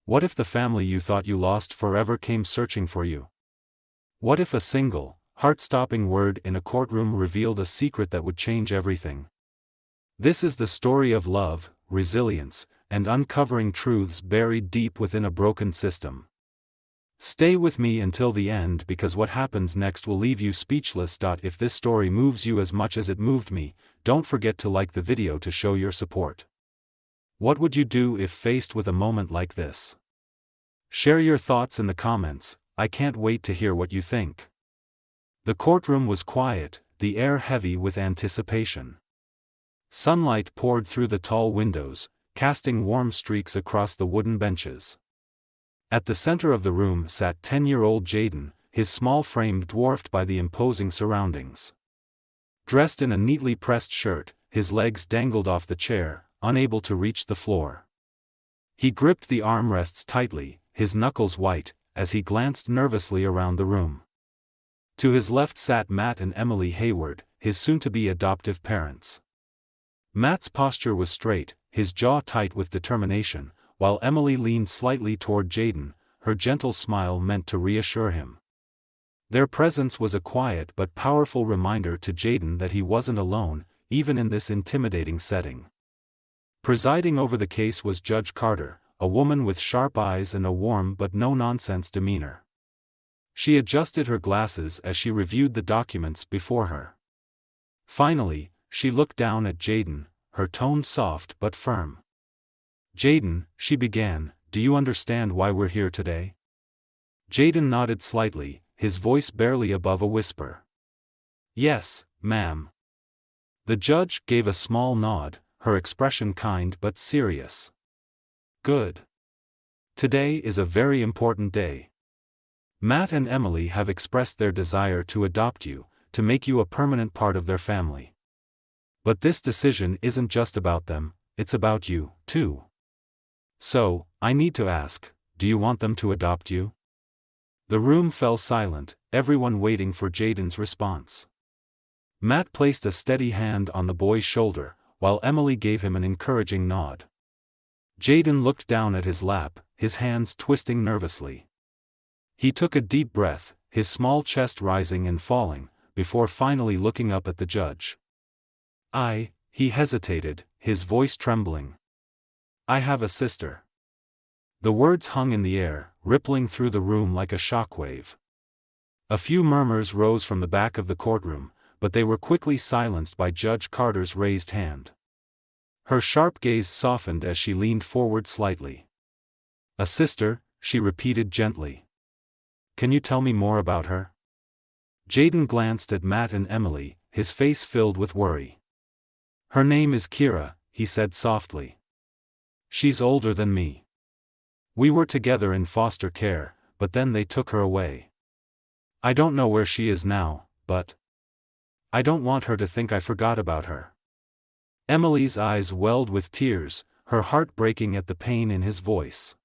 What if the family you thought you lost forever came searching for you? What if a single, heart-stopping word in a courtroom revealed a secret that would change everything? This is the story of love, resilience, and uncovering truths buried deep within a broken system. Stay with me until the end because what happens next will leave you speechless. If this story moves you as much as it moved me, don't forget to like the video to show your support. What would you do if faced with a moment like this? Share your thoughts in the comments. I can't wait to hear what you think. The courtroom was quiet, the air heavy with anticipation. Sunlight poured through the tall windows, casting warm streaks across the wooden benches. At the center of the room sat 10-year-old Jaden, his small frame dwarfed by the imposing surroundings. Dressed in a neatly pressed shirt, his legs dangled off the chair, unable to reach the floor. He gripped the armrests tightly, his knuckles white, as he glanced nervously around the room. To his left sat Matt and Emily Hayward, his soon-to-be adoptive parents. Matt's posture was straight, his jaw tight with determination, while Emily leaned slightly toward Jaden, her gentle smile meant to reassure him. Their presence was a quiet but powerful reminder to Jaden that he wasn't alone, even in this intimidating setting. Presiding over the case was Judge Carter, a woman with sharp eyes and a warm but no-nonsense demeanor. She adjusted her glasses as she reviewed the documents before her. Finally, she looked down at Jaden, her tone soft but firm. "Jaden," she began, "do you understand why we're here today?" Jaden nodded slightly, his voice barely above a whisper. "Yes, ma'am." The judge gave a small nod, her expression kind but serious. "Good. Today is a very important day. Matt and Emily have expressed their desire to adopt you, to make you a permanent part of their family. But this decision isn't just about them, it's about you, too. So, I need to ask, do you want them to adopt you?" The room fell silent, everyone waiting for Jaden's response. Matt placed a steady hand on the boy's shoulder, while Emily gave him an encouraging nod. Jaden looked down at his lap, his hands twisting nervously. He took a deep breath, his small chest rising and falling, before finally looking up at the judge. He hesitated, his voice trembling. "I have a sister." The words hung in the air, rippling through the room like a shockwave. A few murmurs rose from the back of the courtroom, but they were quickly silenced by Judge Carter's raised hand. Her sharp gaze softened as she leaned forward slightly. "A sister," she repeated gently. "Can you tell me more about her?" Jaden glanced at Matt and Emily, his face filled with worry. "Her name is Kira," he said softly. "She's older than me. We were together in foster care, but then they took her away. I don't know where she is now, but I don't want her to think I forgot about her." Emily's eyes welled with tears, her heart breaking at the pain in his voice.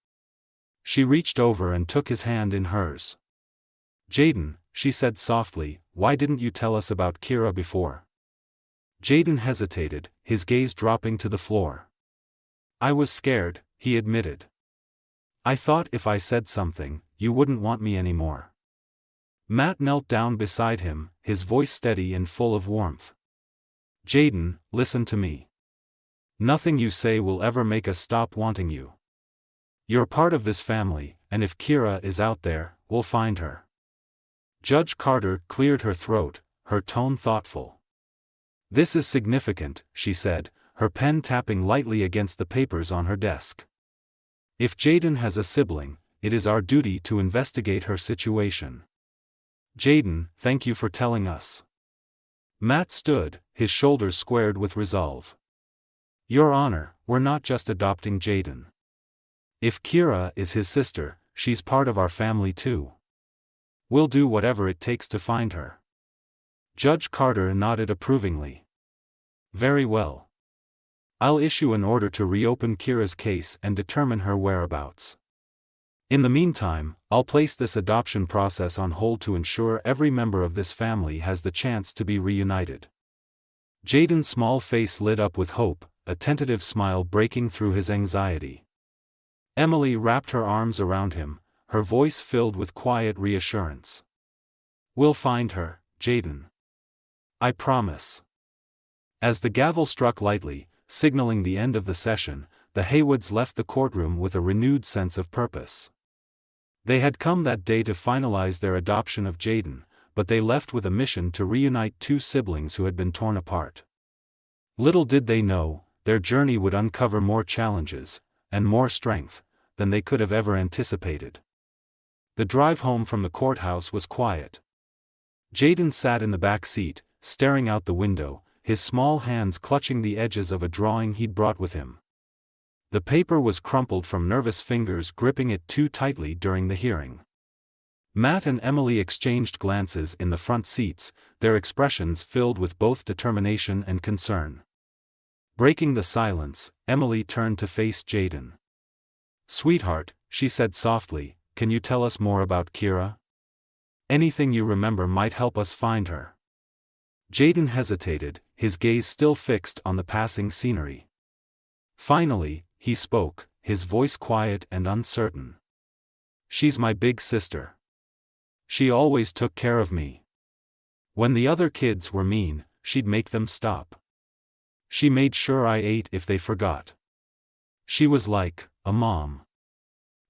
She reached over and took his hand in hers. "Jaden," she said softly, "why didn't you tell us about Kira before?" Jaden hesitated, his gaze dropping to the floor. "I was scared," he admitted. "I thought if I said something, you wouldn't want me anymore." Matt knelt down beside him, his voice steady and full of warmth. "Jaden, listen to me. Nothing you say will ever make us stop wanting you. You're part of this family, and if Kira is out there, we'll find her." Judge Carter cleared her throat, her tone thoughtful. "This is significant," she said, her pen tapping lightly against the papers on her desk. "If Jaden has a sibling, it is our duty to investigate her situation. Jaden, thank you for telling us." Matt stood, his shoulders squared with resolve. "Your Honor, we're not just adopting Jaden. If Kira is his sister, she's part of our family too. We'll do whatever it takes to find her." Judge Carter nodded approvingly. "Very well. I'll issue an order to reopen Kira's case and determine her whereabouts. In the meantime, I'll place this adoption process on hold to ensure every member of this family has the chance to be reunited." Jaden's small face lit up with hope, a tentative smile breaking through his anxiety. Emily wrapped her arms around him, her voice filled with quiet reassurance. "We'll find her, Jaden. I promise." As the gavel struck lightly, signaling the end of the session, the Haywoods left the courtroom with a renewed sense of purpose. They had come that day to finalize their adoption of Jaden, but they left with a mission to reunite two siblings who had been torn apart. Little did they know, their journey would uncover more challenges, and more strength, than they could have ever anticipated. The drive home from the courthouse was quiet. Jaden sat in the back seat, staring out the window, his small hands clutching the edges of a drawing he'd brought with him. The paper was crumpled from nervous fingers gripping it too tightly during the hearing. Matt and Emily exchanged glances in the front seats, their expressions filled with both determination and concern. Breaking the silence, Emily turned to face Jaden. "Sweetheart," she said softly, "can you tell us more about Kira? Anything you remember might help us find her." Jaden hesitated, his gaze still fixed on the passing scenery. Finally, he spoke, his voice quiet and uncertain. "She's my big sister. She always took care of me. When the other kids were mean, she'd make them stop. She made sure I ate if they forgot. She was like a mom.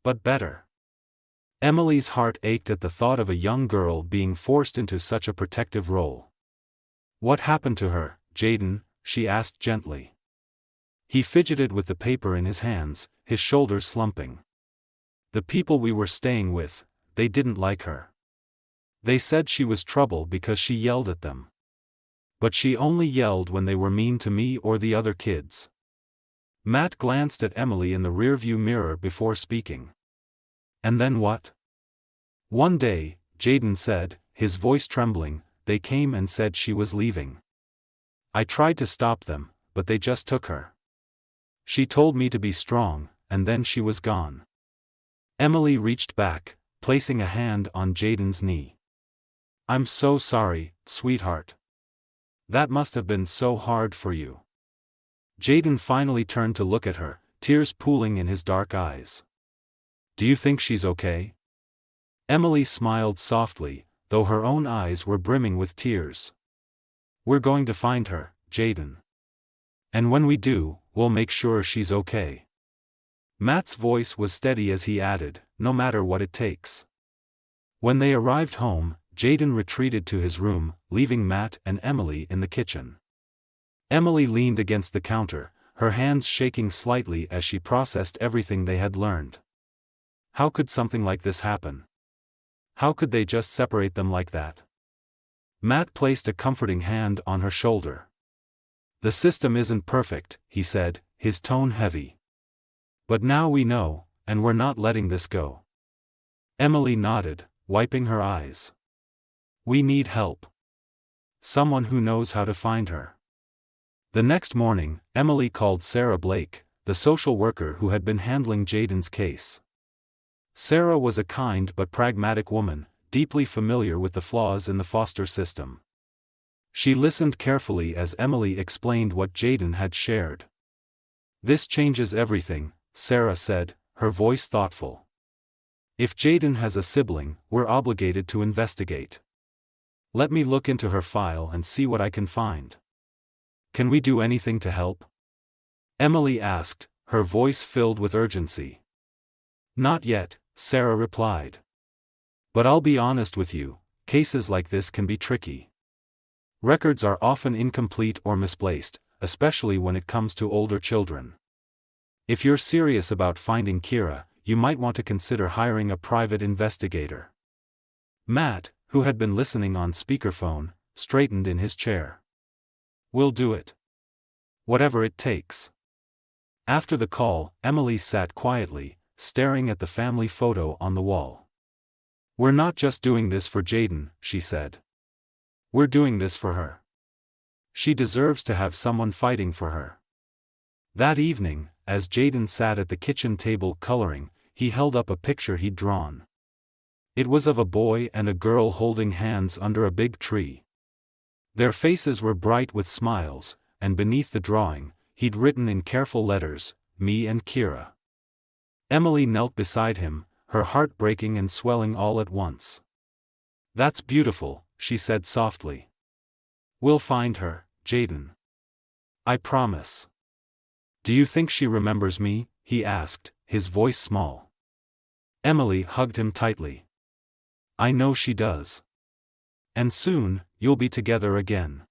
But better." Emily's heart ached at the thought of a young girl being forced into such a protective role. "What happened to her, Jaden?" she asked gently. He fidgeted with the paper in his hands, his shoulders slumping. "The people we were staying with, they didn't like her. They said she was trouble because she yelled at them. But she only yelled when they were mean to me or the other kids." Matt glanced at Emily in the rearview mirror before speaking. "And then what?" "One day," Jaden said, his voice trembling, "they came and said she was leaving. I tried to stop them, but they just took her. She told me to be strong, and then she was gone." Emily reached back, placing a hand on Jaden's knee. "I'm so sorry, sweetheart. That must have been so hard for you." Jaden finally turned to look at her, tears pooling in his dark eyes. "Do you think she's okay?" Emily smiled softly, though her own eyes were brimming with tears. "We're going to find her, Jaden. And when we do, we'll make sure she's okay." Matt's voice was steady as he added, "No matter what it takes." When they arrived home, Jaden retreated to his room, leaving Matt and Emily in the kitchen. Emily leaned against the counter, her hands shaking slightly as she processed everything they had learned. How could something like this happen? How could they just separate them like that? Matt placed a comforting hand on her shoulder. "The system isn't perfect," he said, his tone heavy. "But now we know, and we're not letting this go." Emily nodded, wiping her eyes. "We need help. Someone who knows how to find her." The next morning, Emily called Sarah Blake, the social worker who had been handling Jaden's case. Sarah was a kind but pragmatic woman, deeply familiar with the flaws in the foster system. She listened carefully as Emily explained what Jaden had shared. "This changes everything," Sarah said, her voice thoughtful. "If Jaden has a sibling, we're obligated to investigate. Let me look into her file and see what I can find." "Can we do anything to help?" Emily asked, her voice filled with urgency. "Not yet," Sarah replied. "But I'll be honest with you, cases like this can be tricky. Records are often incomplete or misplaced, especially when it comes to older children. If you're serious about finding Kira, you might want to consider hiring a private investigator." Matt, who had been listening on speakerphone, straightened in his chair. "We'll do it. Whatever it takes." After the call, Emily sat quietly, staring at the family photo on the wall. "We're not just doing this for Jaden," she said. "We're doing this for her. She deserves to have someone fighting for her." That evening, as Jaden sat at the kitchen table coloring, he held up a picture he'd drawn. It was of a boy and a girl holding hands under a big tree. Their faces were bright with smiles, and beneath the drawing, he'd written in careful letters, "Me and Kira." Emily knelt beside him, her heart breaking and swelling all at once. "That's beautiful," she said softly. "We'll find her, Jaden. I promise." "Do you think she remembers me?" he asked, his voice small. Emily hugged him tightly. "I know she does. And soon, you'll be together again."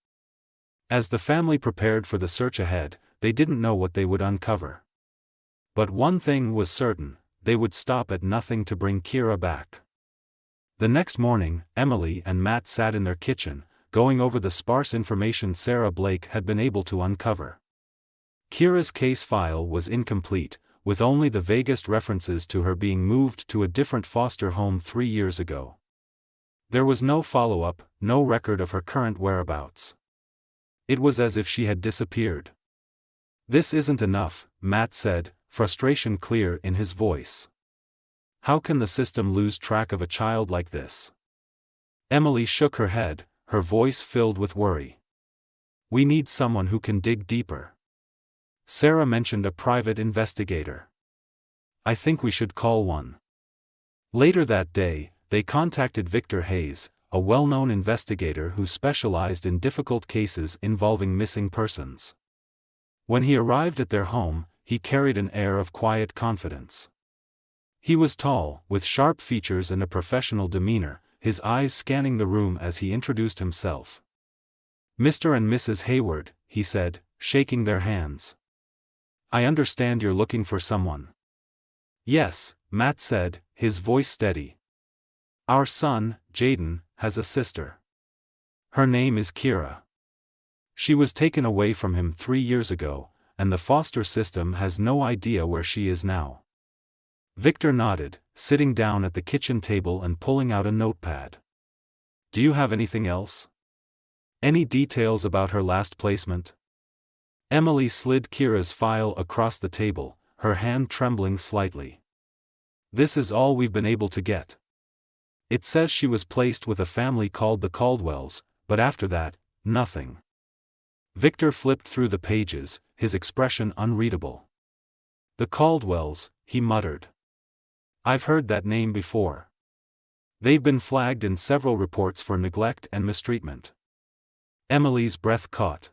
As the family prepared for the search ahead, they didn't know what they would uncover. But one thing was certain: they would stop at nothing to bring Kira back. The next morning, Emily and Matt sat in their kitchen, going over the sparse information Sarah Blake had been able to uncover. Kira's case file was incomplete, with only the vaguest references to her being moved to a different foster home 3 years ago. There was no follow-up, no record of her current whereabouts. It was as if she had disappeared. "This isn't enough," Matt said, frustration clear in his voice. "How can the system lose track of a child like this?" Emily shook her head, her voice filled with worry. "We need someone who can dig deeper." Sarah mentioned a private investigator. "I think we should call one." Later that day, they contacted Victor Hayes, a well-known investigator who specialized in difficult cases involving missing persons. When he arrived at their home, he carried an air of quiet confidence. He was tall, with sharp features and a professional demeanor, his eyes scanning the room as he introduced himself. "Mr. and Mrs. Hayward," he said, shaking their hands. "I understand you're looking for someone." "Yes," Matt said, his voice steady. "Our son, Jaden, has a sister. Her name is Kira. She was taken away from him 3 years ago, and the foster system has no idea where she is now." Victor nodded, sitting down at the kitchen table and pulling out a notepad. "Do you have anything else? Any details about her last placement?" Emily slid Kira's file across the table, her hand trembling slightly. "This is all we've been able to get. It says she was placed with a family called the Caldwells, but after that, nothing." Victor flipped through the pages, his expression unreadable. "The Caldwells," he muttered. "I've heard that name before. They've been flagged in several reports for neglect and mistreatment." Emily's breath caught.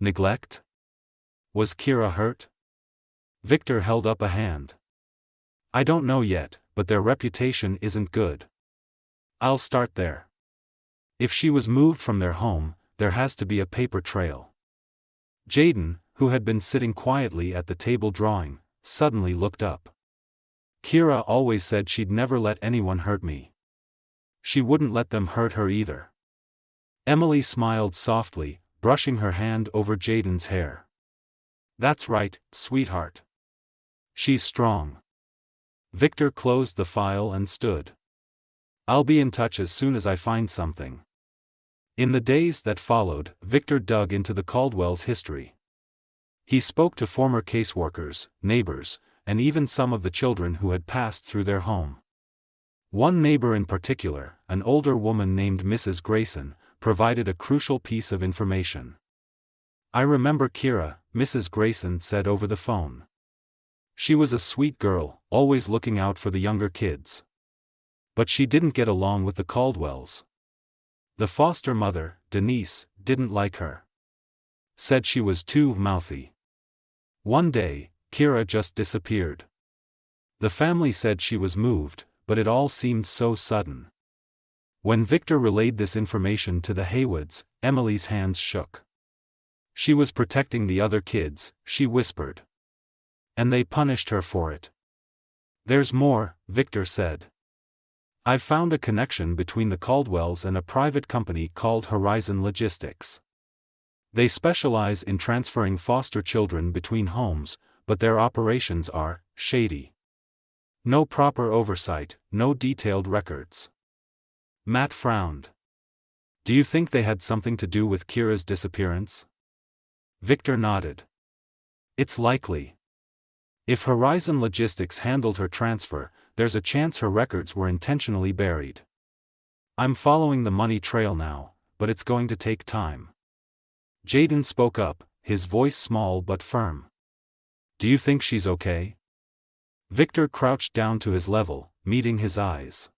Neglect? Was Kira hurt? Victor held up a hand. "I don't know yet, but their reputation isn't good. I'll start there. If she was moved from their home, there has to be a paper trail." Jaden, who had been sitting quietly at the table drawing, suddenly looked up. "Kira always said she'd never let anyone hurt me. She wouldn't let them hurt her either." Emily smiled softly, brushing her hand over Jaden's hair. "That's right, sweetheart. She's strong." Victor closed the file and stood. "I'll be in touch as soon as I find something." In the days that followed, Victor dug into the Caldwell's history. He spoke to former caseworkers, neighbors, and even some of the children who had passed through their home. One neighbor in particular, an older woman named Mrs. Grayson, provided a crucial piece of information. "I remember Kira," Mrs. Grayson said over the phone. "She was a sweet girl, always looking out for the younger kids. But she didn't get along with the Caldwells. The foster mother, Denise, didn't like her. Said she was too mouthy. One day, Kira just disappeared. The family said she was moved, but it all seemed so sudden." When Victor relayed this information to the Haywoods, Emily's hands shook. "She was protecting the other kids," she whispered. "And they punished her for it." "There's more," Victor said. "I've found a connection between the Caldwells and a private company called Horizon Logistics. They specialize in transferring foster children between homes, but their operations are shady. No proper oversight, no detailed records." Matt frowned. "Do you think they had something to do with Kira's disappearance?" Victor nodded. "It's likely. If Horizon Logistics handled her transfer, there's a chance her records were intentionally buried. I'm following the money trail now, but it's going to take time." Jaden spoke up, his voice small but firm. "Do you think she's okay?" Victor crouched down to his level, meeting his eyes.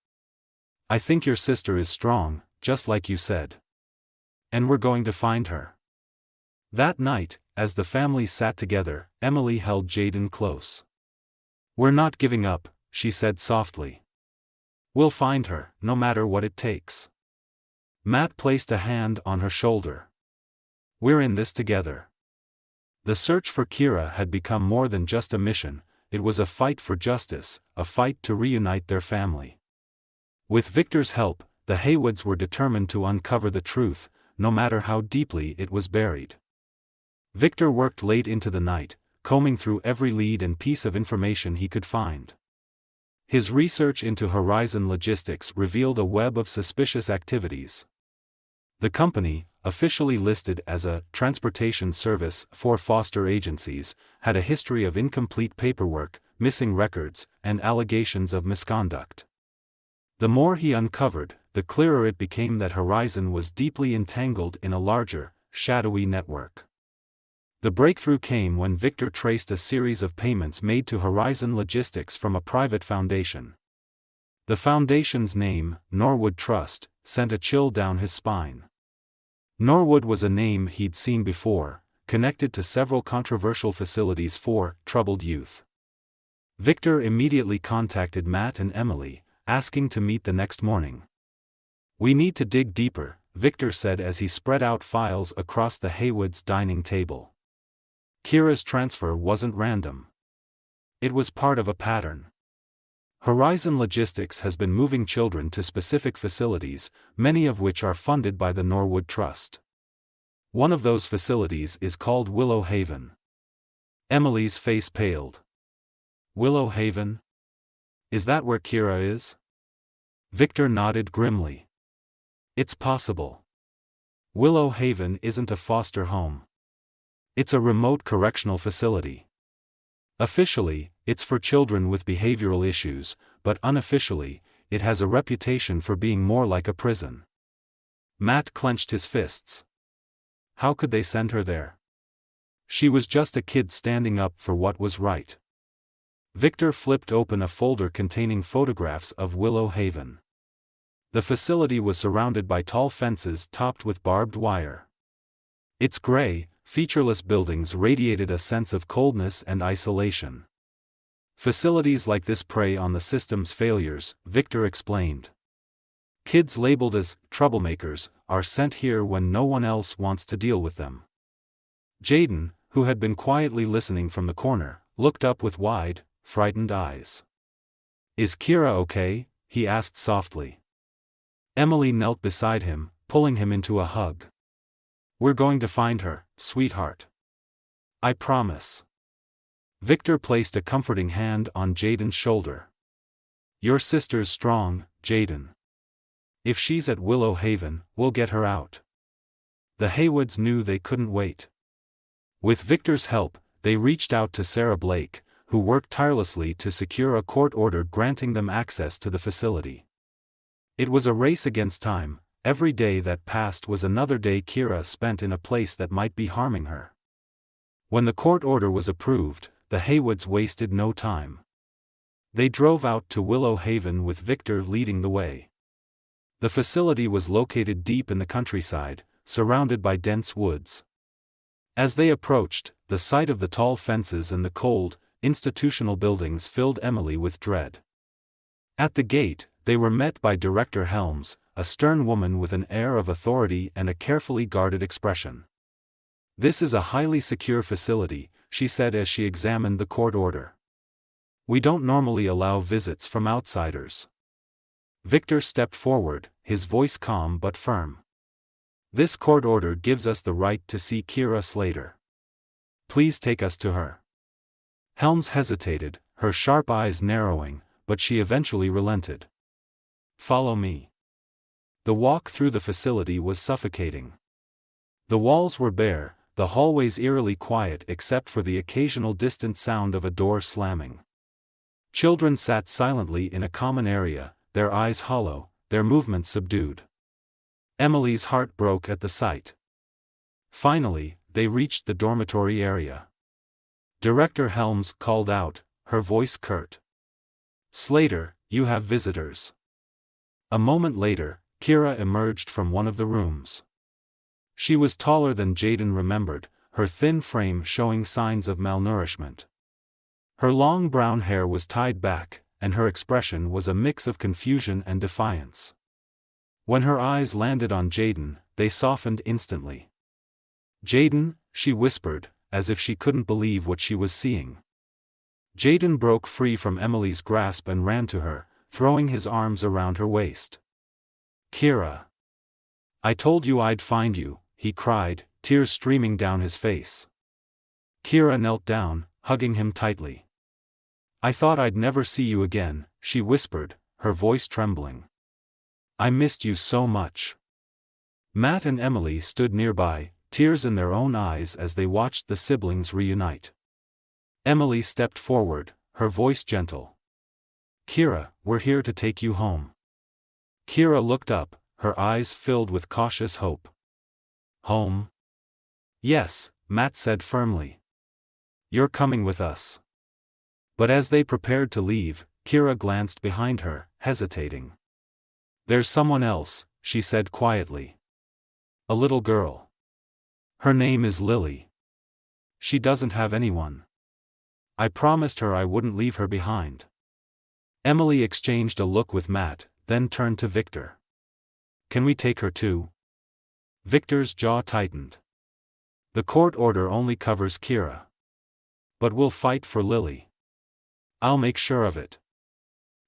I think your sister is strong, just like you said. And we're going to find her. That night, as the family sat together, Emily held Jaden close. We're not giving up, she said softly. We'll find her, no matter what it takes. Matt placed a hand on her shoulder. We're in this together. The search for Kira had become more than just a mission, it was a fight for justice, a fight to reunite their family. With Victor's help, the Haywoods were determined to uncover the truth, no matter how deeply it was buried. Victor worked late into the night, combing through every lead and piece of information he could find. His research into Horizon Logistics revealed a web of suspicious activities. The company, officially listed as a transportation service for foster agencies, had a history of incomplete paperwork, missing records, and allegations of misconduct. The more he uncovered, the clearer it became that Horizon was deeply entangled in a larger, shadowy network. The breakthrough came when Victor traced a series of payments made to Horizon Logistics from a private foundation. The foundation's name, Norwood Trust, sent a chill down his spine. Norwood was a name he'd seen before, connected to several controversial facilities for troubled youth. Victor immediately contacted Matt and Emily, asking to meet the next morning. We need to dig deeper, Victor said as he spread out files across the Haywoods' dining table. Kira's transfer wasn't random. It was part of a pattern. Horizon Logistics has been moving children to specific facilities, many of which are funded by the Norwood Trust. One of those facilities is called Willow Haven. Emily's face paled. Willow Haven? Is that where Kira is? Victor nodded grimly. It's possible. Willow Haven isn't a foster home. It's a remote correctional facility. Officially, it's for children with behavioral issues, but unofficially, it has a reputation for being more like a prison. Matt clenched his fists. How could they send her there? She was just a kid standing up for what was right. Victor flipped open a folder containing photographs of Willow Haven. The facility was surrounded by tall fences topped with barbed wire. Its gray, featureless buildings radiated a sense of coldness and isolation. Facilities like this prey on the system's failures, Victor explained. Kids labeled as troublemakers are sent here when no one else wants to deal with them. Jaden, who had been quietly listening from the corner, looked up with wide, frightened eyes. Is Kira okay? He asked softly. Emily knelt beside him, pulling him into a hug. We're going to find her, sweetheart. I promise. Victor placed a comforting hand on Jaden's shoulder. Your sister's strong, Jaden. If she's at Willow Haven, we'll get her out. The Haywoods knew they couldn't wait. With Victor's help, they reached out to Sarah Blake, who worked tirelessly to secure a court order granting them access to the facility. It was a race against time. Every day that passed was another day Kira spent in a place that might be harming her. When the court order was approved, the Haywoods wasted no time. They drove out to Willow Haven with Victor leading the way. The facility was located deep in the countryside, surrounded by dense woods. As they approached, the sight of the tall fences and the cold, institutional buildings filled Emily with dread. At the gate, they were met by Director Helms, a stern woman with an air of authority and a carefully guarded expression. This is a highly secure facility, she said as she examined the court order. We don't normally allow visits from outsiders. Victor stepped forward, his voice calm but firm. This court order gives us the right to see Kira Slater. Please take us to her. Helms hesitated, her sharp eyes narrowing, but she eventually relented. Follow me. The walk through the facility was suffocating. The walls were bare, the hallways eerily quiet except for the occasional distant sound of a door slamming. Children sat silently in a common area, their eyes hollow, their movements subdued. Emily's heart broke at the sight. Finally, they reached the dormitory area. Director Helms called out, her voice curt. Slater, you have visitors. A moment later, Kira emerged from one of the rooms. She was taller than Jaden remembered, her thin frame showing signs of malnourishment. Her long brown hair was tied back, and her expression was a mix of confusion and defiance. When her eyes landed on Jaden, they softened instantly. "Jaden," she whispered, as if she couldn't believe what she was seeing. Jaden broke free from Emily's grasp and ran to her, throwing his arms around her waist. "Kira. I told you I'd find you," he cried, tears streaming down his face. Kira knelt down, hugging him tightly. "I thought I'd never see you again," she whispered, her voice trembling. "I missed you so much." Matt and Emily stood nearby, tears in their own eyes as they watched the siblings reunite. Emily stepped forward, her voice gentle. "Kira, we're here to take you home." Kira looked up, her eyes filled with cautious hope. "Home?" "Yes," Matt said firmly. "You're coming with us." But as they prepared to leave, Kira glanced behind her, hesitating. "There's someone else," she said quietly. "A little girl. Her name is Lily. She doesn't have anyone. I promised her I wouldn't leave her behind." Emily exchanged a look with Matt, then turned to Victor. "Can we take her too?" Victor's jaw tightened. "The court order only covers Kira. But we'll fight for Lily. I'll make sure of it."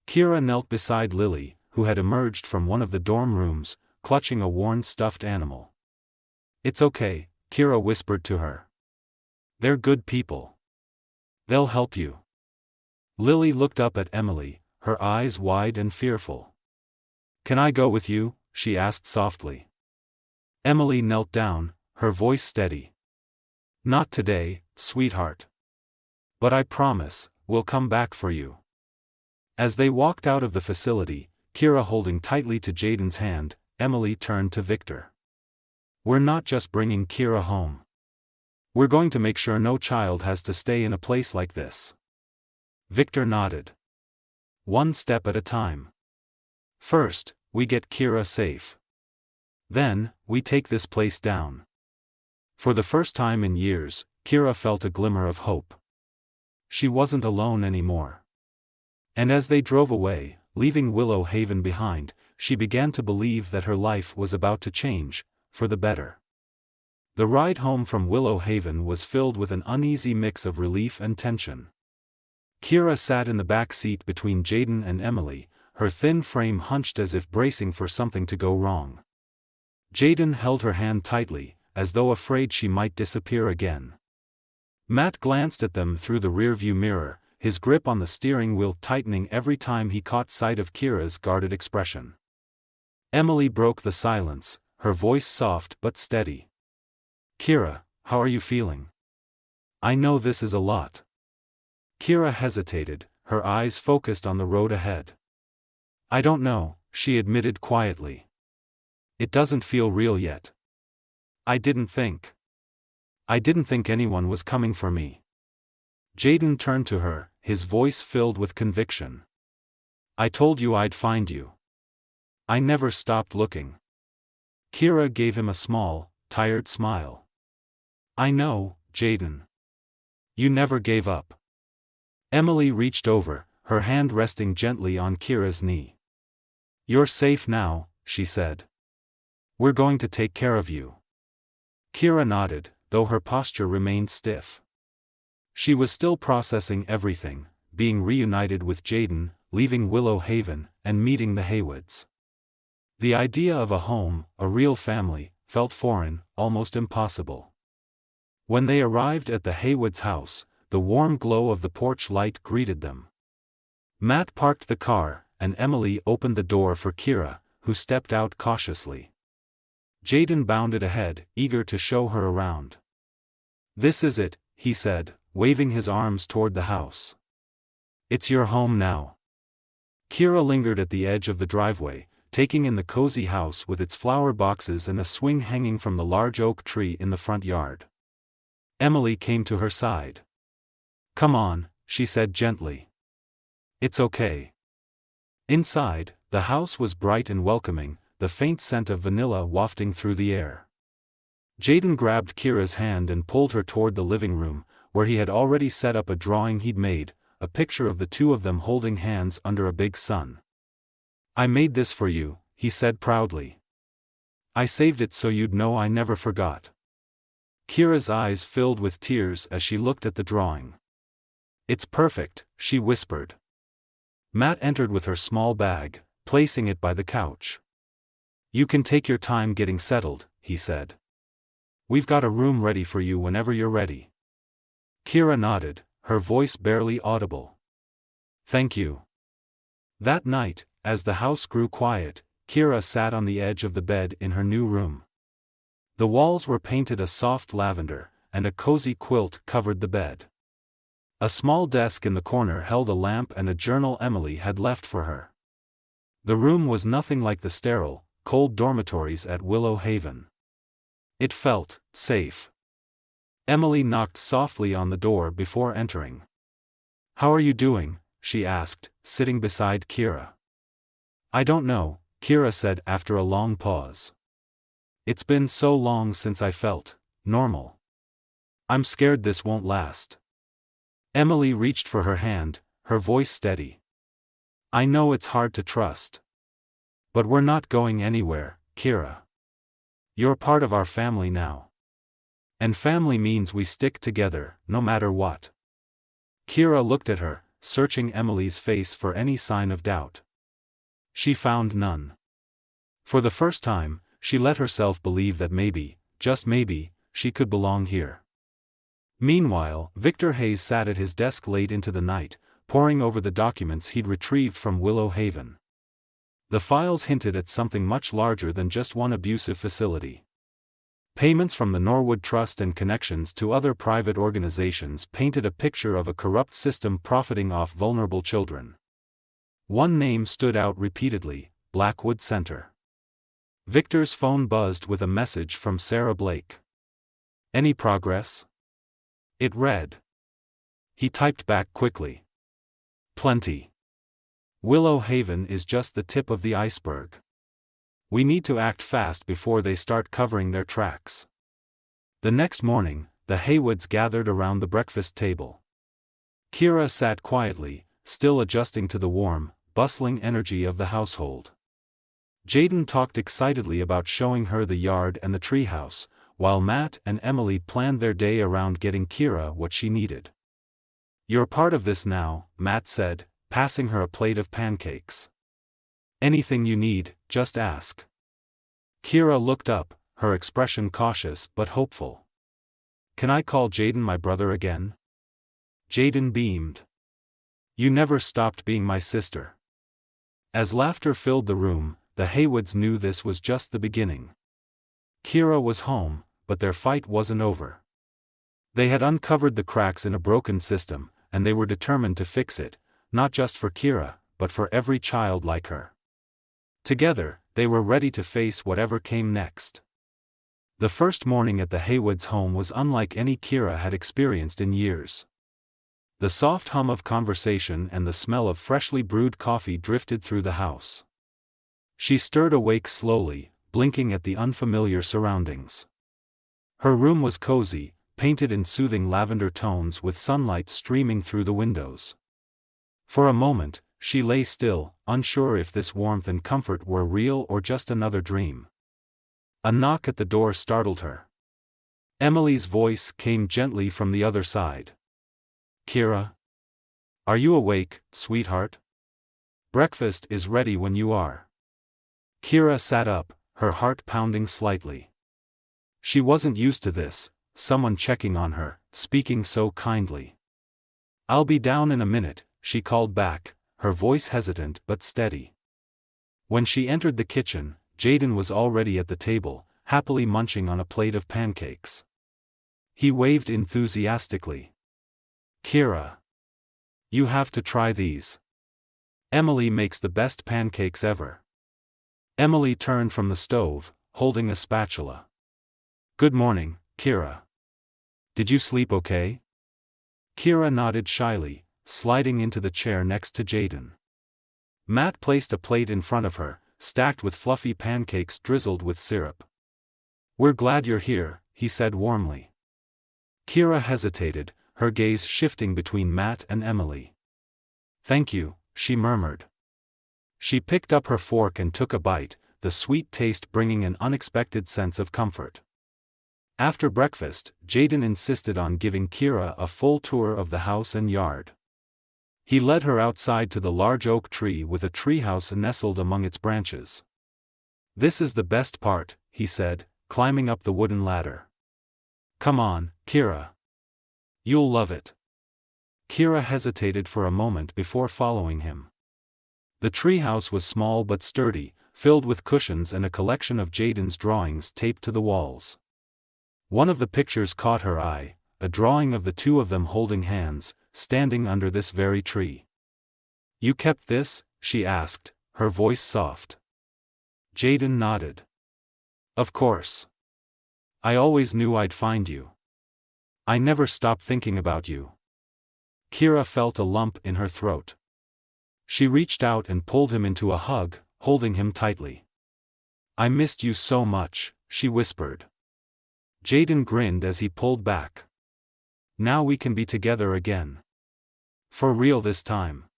Kira knelt beside Lily, who had emerged from one of the dorm rooms, clutching a worn stuffed animal. "It's okay," Kira whispered to her. "They're good people. They'll help you." Lily looked up at Emily, her eyes wide and fearful. "Can I go with you?" she asked softly. Emily knelt down, her voice steady. "Not today, sweetheart. But I promise, we'll come back for you." As they walked out of the facility, Kira holding tightly to Jaden's hand, Emily turned to Victor. "We're not just bringing Kira home. We're going to make sure no child has to stay in a place like this." Victor nodded. "One step at a time. First, we get Kira safe. Then, we take this place down." For the first time in years, Kira felt a glimmer of hope. She wasn't alone anymore. And as they drove away, leaving Willow Haven behind, she began to believe that her life was about to change, for the better. The ride home from Willow Haven was filled with an uneasy mix of relief and tension. Kira sat in the back seat between Jaden and Emily, her thin frame hunched as if bracing for something to go wrong. Jaden held her hand tightly, as though afraid she might disappear again. Matt glanced at them through the rearview mirror, his grip on the steering wheel tightening every time he caught sight of Kira's guarded expression. Emily broke the silence, her voice soft but steady. "Kira, how are you feeling? I know this is a lot." Kira hesitated, her eyes focused on the road ahead. "I don't know," she admitted quietly. "It doesn't feel real yet. I didn't think anyone was coming for me." Jaden turned to her, his voice filled with conviction. "I told you I'd find you. I never stopped looking." Kira gave him a small, tired smile. "I know, Jaden. You never gave up." Emily reached over, her hand resting gently on Kira's knee. "You're safe now," she said. "We're going to take care of you." Kira nodded, though her posture remained stiff. She was still processing everything, being reunited with Jaden, leaving Willow Haven, and meeting the Haywoods. The idea of a home, a real family, felt foreign, almost impossible. When they arrived at the Haywoods' house, the warm glow of the porch light greeted them. Matt parked the car, and Emily opened the door for Kira, who stepped out cautiously. Jaden bounded ahead, eager to show her around. "This is it," he said, waving his arms toward the house. "It's your home now." Kira lingered at the edge of the driveway, taking in the cozy house with its flower boxes and a swing hanging from the large oak tree in the front yard. Emily came to her side. "Come on," she said gently. "It's okay." Inside, the house was bright and welcoming, the faint scent of vanilla wafting through the air. Jaden grabbed Kira's hand and pulled her toward the living room, where he had already set up a drawing he'd made, a picture of the two of them holding hands under a big sun. "I made this for you," he said proudly. "I saved it so you'd know I never forgot." Kira's eyes filled with tears as she looked at the drawing. "It's perfect," she whispered. Matt entered with her small bag, placing it by the couch. "You can take your time getting settled," he said. "We've got a room ready for you whenever you're ready." Kira nodded, her voice barely audible. "Thank you." That night, as the house grew quiet, Kira sat on the edge of the bed in her new room. The walls were painted a soft lavender, and a cozy quilt covered the bed. A small desk in the corner held a lamp and a journal Emily had left for her. The room was nothing like the sterile, cold dormitories at Willow Haven. It felt safe. Emily knocked softly on the door before entering. "How are you doing?" she asked, sitting beside Kira. "I don't know," Kira said after a long pause. "It's been so long since I felt normal. I'm scared this won't last." Emily reached for her hand, her voice steady. "I know it's hard to trust. But we're not going anywhere, Kira. You're part of our family now. And family means we stick together, no matter what." Kira looked at her, searching Emily's face for any sign of doubt. She found none. For the first time, she let herself believe that maybe, just maybe, she could belong here. Meanwhile, Victor Hayes sat at his desk late into the night, poring over the documents he'd retrieved from Willow Haven. The files hinted at something much larger than just one abusive facility. Payments from the Norwood Trust and connections to other private organizations painted a picture of a corrupt system profiting off vulnerable children. One name stood out repeatedly: Blackwood Center. Victor's phone buzzed with a message from Sarah Blake. "Any progress?" it read. He typed back quickly. "Plenty. Willow Haven is just the tip of the iceberg. We need to act fast before they start covering their tracks." The next morning, the Haywoods gathered around the breakfast table. Kira sat quietly, still adjusting to the warm, bustling energy of the household. Jaden talked excitedly about showing her the yard and the treehouse, while Matt and Emily planned their day around getting Kira what she needed. "You're part of this now," Matt said, passing her a plate of pancakes. "Anything you need, just ask." Kira looked up, her expression cautious but hopeful. "Can I call Jaden my brother again?" Jaden beamed. "You never stopped being my sister." As laughter filled the room, the Haywoods knew this was just the beginning. Kira was home, but their fight wasn't over. They had uncovered the cracks in a broken system, and they were determined to fix it, not just for Kira, but for every child like her. Together, they were ready to face whatever came next. The first morning at the Haywoods' home was unlike any Kira had experienced in years. The soft hum of conversation and the smell of freshly brewed coffee drifted through the house. She stirred awake slowly, blinking at the unfamiliar surroundings. Her room was cozy, painted in soothing lavender tones with sunlight streaming through the windows. For a moment, she lay still, unsure if this warmth and comfort were real or just another dream. A knock at the door startled her. Emily's voice came gently from the other side. "Kira? Are you awake, sweetheart? Breakfast is ready when you are." Kira sat up, her heart pounding slightly. She wasn't used to this, someone checking on her, speaking so kindly. "I'll be down in a minute," she called back, her voice hesitant but steady. When she entered the kitchen, Jaden was already at the table, happily munching on a plate of pancakes. He waved enthusiastically. "Kira, you have to try these. Emily makes the best pancakes ever." Emily turned from the stove, holding a spatula. "Good morning, Kira. Did you sleep okay?" Kira nodded shyly, sliding into the chair next to Jaden. Matt placed a plate in front of her, stacked with fluffy pancakes drizzled with syrup. "We're glad you're here," he said warmly. Kira hesitated, her gaze shifting between Matt and Emily. "Thank you," she murmured. She picked up her fork and took a bite, the sweet taste bringing an unexpected sense of comfort. After breakfast, Jaden insisted on giving Kira a full tour of the house and yard. He led her outside to the large oak tree with a treehouse nestled among its branches. "This is the best part," he said, climbing up the wooden ladder. "Come on, Kira. You'll love it." Kira hesitated for a moment before following him. The treehouse was small but sturdy, filled with cushions and a collection of Jaden's drawings taped to the walls. One of the pictures caught her eye, a drawing of the two of them holding hands, standing under this very tree. "You kept this?" she asked, her voice soft. Jaden nodded. "Of course. I always knew I'd find you. I never stopped thinking about you." Kira felt a lump in her throat. She reached out and pulled him into a hug, holding him tightly. "I missed you so much," she whispered. Jaden grinned as he pulled back. "Now we can be together again. For real this time."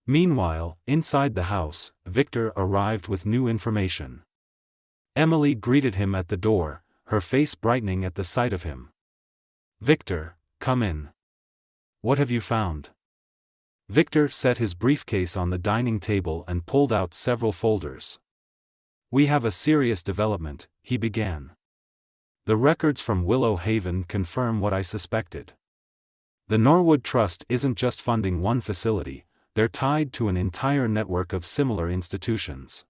Meanwhile, inside the house, Victor arrived with new information. Emily greeted him at the door, her face brightening at the sight of him. "Victor, come in. What have you found?" Victor set his briefcase on the dining table and pulled out several folders. "We have a serious development," he began. "The records from Willow Haven confirm what I suspected. The Norwood Trust isn't just funding one facility, they're tied to an entire network of similar institutions.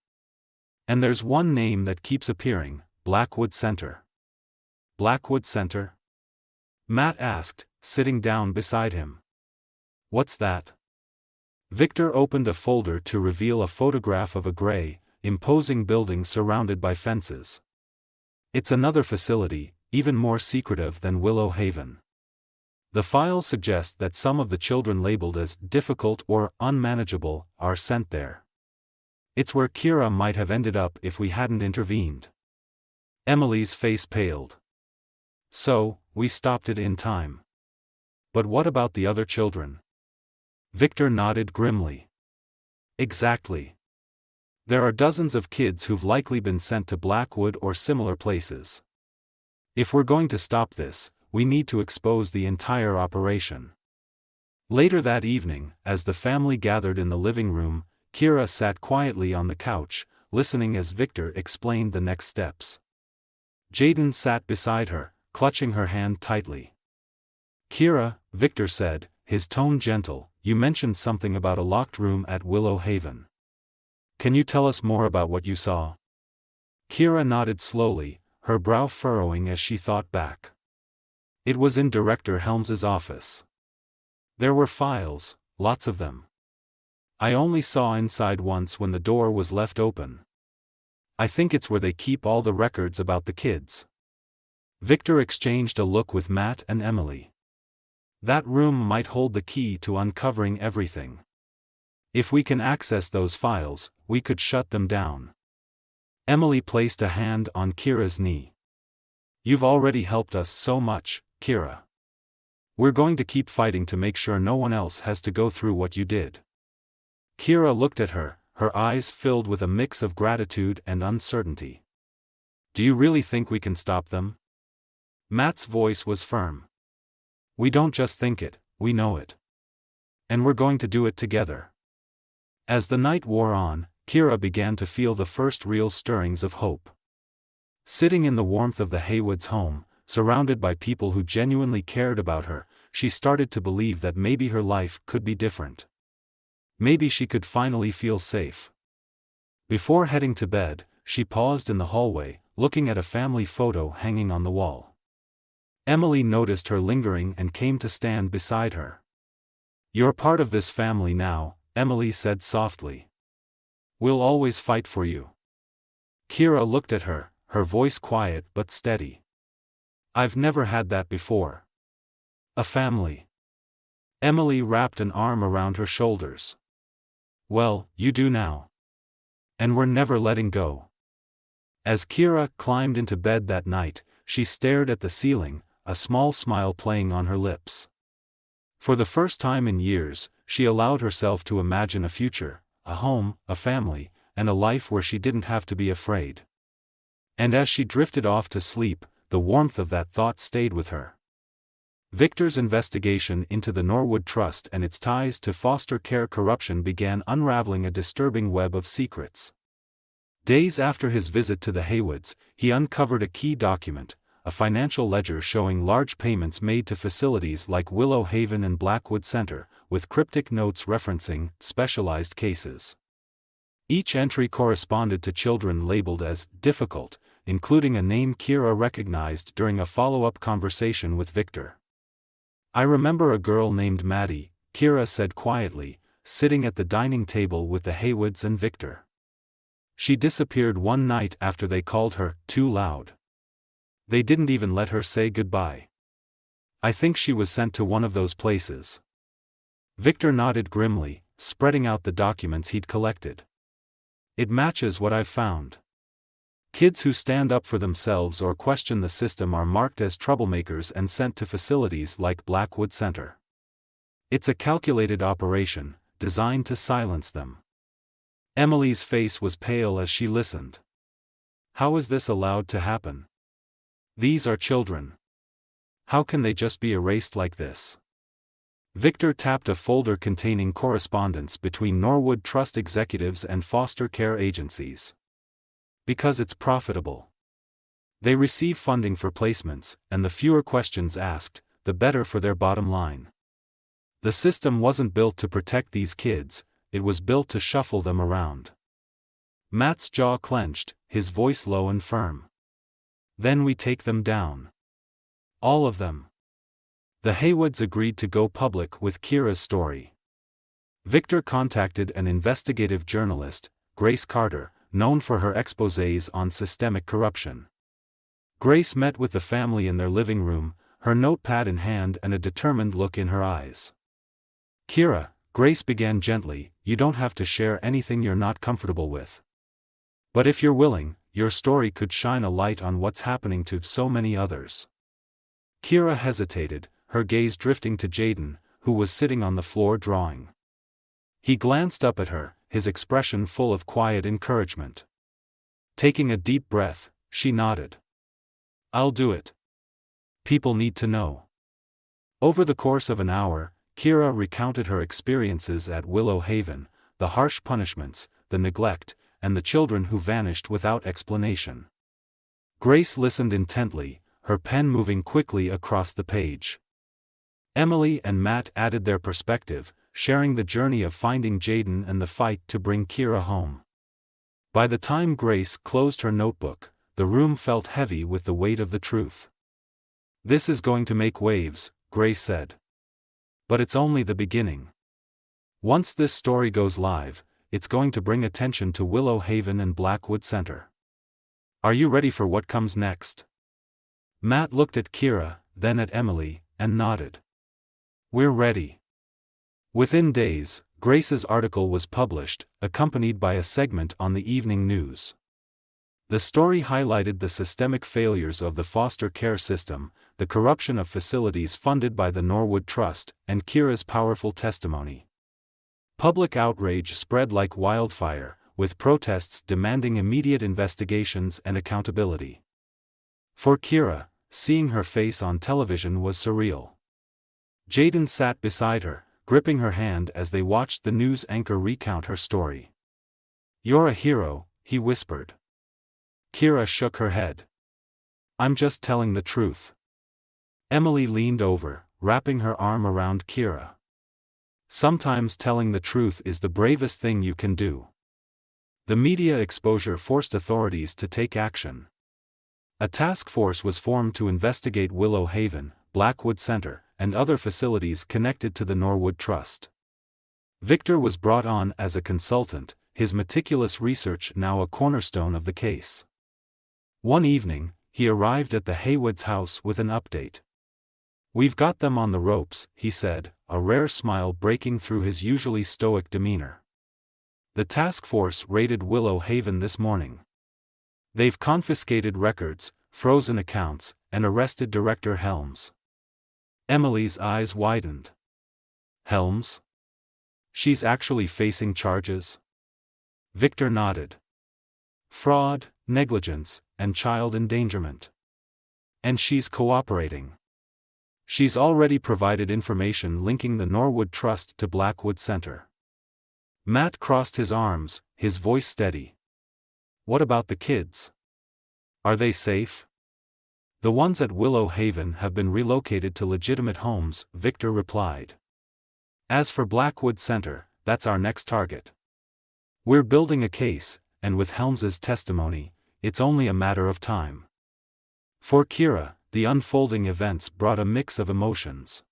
And there's one name that keeps appearing, Blackwood Center." "Blackwood Center?" Matt asked, sitting down beside him. "What's that?" Victor opened a folder to reveal a photograph of a gray, imposing building surrounded by fences. "It's another facility, even more secretive than Willow Haven. The files suggest that some of the children labeled as difficult or unmanageable are sent there. It's where Kira might have ended up if we hadn't intervened." Emily's face paled. "So, we stopped it in time. But what about the other children?" Victor nodded grimly. "Exactly. There are dozens of kids who've likely been sent to Blackwood or similar places. If we're going to stop this, we need to expose the entire operation." Later that evening, as the family gathered in the living room, Kira sat quietly on the couch, listening as Victor explained the next steps. Jaden sat beside her, clutching her hand tightly. "Kira," Victor said, his tone gentle, "you mentioned something about a locked room at Willow Haven. Can you tell us more about what you saw?" Kira nodded slowly, her brow furrowing as she thought back. "It was in Director Helms's office. There were files, lots of them. I only saw inside once when the door was left open. I think it's where they keep all the records about the kids." Victor exchanged a look with Matt and Emily. "That room might hold the key to uncovering everything. If we can access those files, we could shut them down." Emily placed a hand on Kira's knee. "You've already helped us so much, Kira. We're going to keep fighting to make sure no one else has to go through what you did." Kira looked at her, her eyes filled with a mix of gratitude and uncertainty. "Do you really think we can stop them?" Matt's voice was firm. "We don't just think it, we know it. And we're going to do it together." As the night wore on, Kira began to feel the first real stirrings of hope. Sitting in the warmth of the Haywoods' home, surrounded by people who genuinely cared about her, she started to believe that maybe her life could be different. Maybe she could finally feel safe. Before heading to bed, she paused in the hallway, looking at a family photo hanging on the wall. Emily noticed her lingering and came to stand beside her. "You're part of this family now," Emily said softly. "We'll always fight for you." Kira looked at her, her voice quiet but steady. "I've never had that before. A family." Emily wrapped an arm around her shoulders. Well, you do now. And we're never letting go. As Kira climbed into bed that night, she stared at the ceiling, a small smile playing on her lips. For the first time in years, she allowed herself to imagine a future, a home, a family, and a life where she didn't have to be afraid. And as she drifted off to sleep, the warmth of that thought stayed with her. Victor's investigation into the Norwood Trust and its ties to foster care corruption began unraveling a disturbing web of secrets. Days after his visit to the Haywoods, he uncovered a key document, a financial ledger showing large payments made to facilities like Willow Haven and Blackwood Center, with cryptic notes referencing specialized cases. Each entry corresponded to children labeled as difficult, including a name Kira recognized during a follow-up conversation with Victor. "I remember a girl named Maddie," Kira said quietly, sitting at the dining table with the Haywoods and Victor. "She disappeared one night after they called her too loud. They didn't even let her say goodbye. I think she was sent to one of those places." Victor nodded grimly, spreading out the documents he'd collected. "It matches what I've found. Kids who stand up for themselves or question the system are marked as troublemakers and sent to facilities like Blackwood Center. It's a calculated operation, designed to silence them." Emily's face was pale as she listened. "How is this allowed to happen? These are children. How can they just be erased like this?" Victor tapped a folder containing correspondence between Norwood Trust executives and foster care agencies. "Because it's profitable. They receive funding for placements, and the fewer questions asked, the better for their bottom line. The system wasn't built to protect these kids, it was built to shuffle them around." Matt's jaw clenched, his voice low and firm. "Then we take them down. All of them." The Haywoods agreed to go public with Kira's story. Victor contacted an investigative journalist, Grace Carter, known for her exposés on systemic corruption. Grace met with the family in their living room, her notepad in hand and a determined look in her eyes. "Kira," Grace began gently, "you don't have to share anything you're not comfortable with. But if you're willing, your story could shine a light on what's happening to so many others." Kira hesitated, her gaze drifting to Jaden, who was sitting on the floor drawing. He glanced up at her, his expression full of quiet encouragement. Taking a deep breath, she nodded. "I'll do it. People need to know." Over the course of an hour, Kira recounted her experiences at Willow Haven, the harsh punishments, the neglect, and the children who vanished without explanation. Grace listened intently, her pen moving quickly across the page. Emily and Matt added their perspective, sharing the journey of finding Jaden and the fight to bring Kira home. By the time Grace closed her notebook, the room felt heavy with the weight of the truth. "This is going to make waves," Grace said. "But it's only the beginning. Once this story goes live, it's going to bring attention to Willow Haven and Blackwood Center. Are you ready for what comes next?" Matt looked at Kira, then at Emily, and nodded. "We're ready." Within days, Grace's article was published, accompanied by a segment on the evening news. The story highlighted the systemic failures of the foster care system, the corruption of facilities funded by the Norwood Trust, and Kira's powerful testimony. Public outrage spread like wildfire, with protests demanding immediate investigations and accountability. For Kira, seeing her face on television was surreal. Jaden sat beside her, gripping her hand as they watched the news anchor recount her story. "You're a hero," he whispered. Kira shook her head. "I'm just telling the truth." Emily leaned over, wrapping her arm around Kira. "Sometimes telling the truth is the bravest thing you can do." The media exposure forced authorities to take action. A task force was formed to investigate Willow Haven, Blackwood Center, and other facilities connected to the Norwood Trust. Victor was brought on as a consultant, his meticulous research now a cornerstone of the case. One evening, he arrived at the Haywoods' house with an update. "We've got them on the ropes," he said, a rare smile breaking through his usually stoic demeanor. The task force raided Willow Haven this morning. They've confiscated records, frozen accounts, and arrested Director Helms. Emily's eyes widened. Helms? She's actually facing charges? Victor nodded. Fraud, negligence, and child endangerment. And she's cooperating. She's already provided information linking the Norwood Trust to Blackwood Center. Matt crossed his arms, his voice steady. What about the kids? Are they safe? The ones at Willow Haven have been relocated to legitimate homes, Victor replied. As for Blackwood Center, that's our next target. We're building a case, and with Helms's testimony, it's only a matter of time. For Kira, the unfolding events brought a mix of emotions.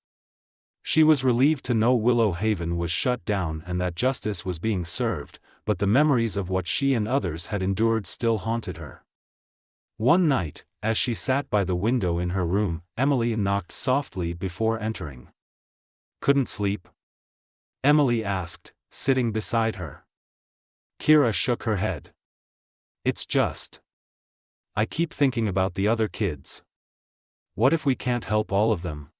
She was relieved to know Willow Haven was shut down and that justice was being served, but the memories of what she and others had endured still haunted her. One night, as she sat by the window in her room, Emily knocked softly before entering. Couldn't sleep? Emily asked, sitting beside her. Kira shook her head. It's just. I keep thinking about the other kids. What if we can't help all of them?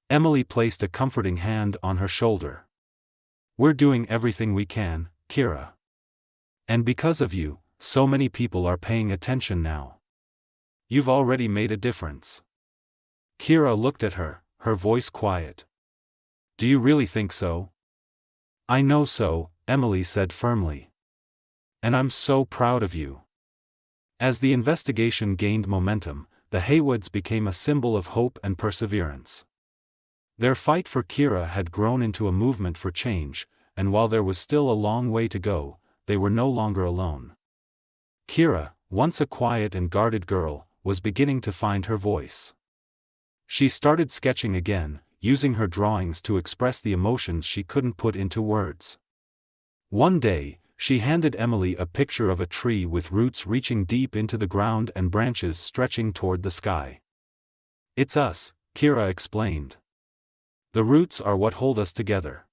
Emily placed a comforting hand on her shoulder. We're doing everything we can, Kira. And because of you, so many people are paying attention now. You've already made a difference. Kira looked at her, her voice quiet. Do you really think so? I know so, Emily said firmly. And I'm so proud of you. As the investigation gained momentum, the Haywoods became a symbol of hope and perseverance. Their fight for Kira had grown into a movement for change, and while there was still a long way to go, they were no longer alone. Kira, once a quiet and guarded girl, was beginning to find her voice. She started sketching again, using her drawings to express the emotions she couldn't put into words. One day, she handed Emily a picture of a tree with roots reaching deep into the ground and branches stretching toward the sky. It's us, Kira explained. The roots are what hold us together.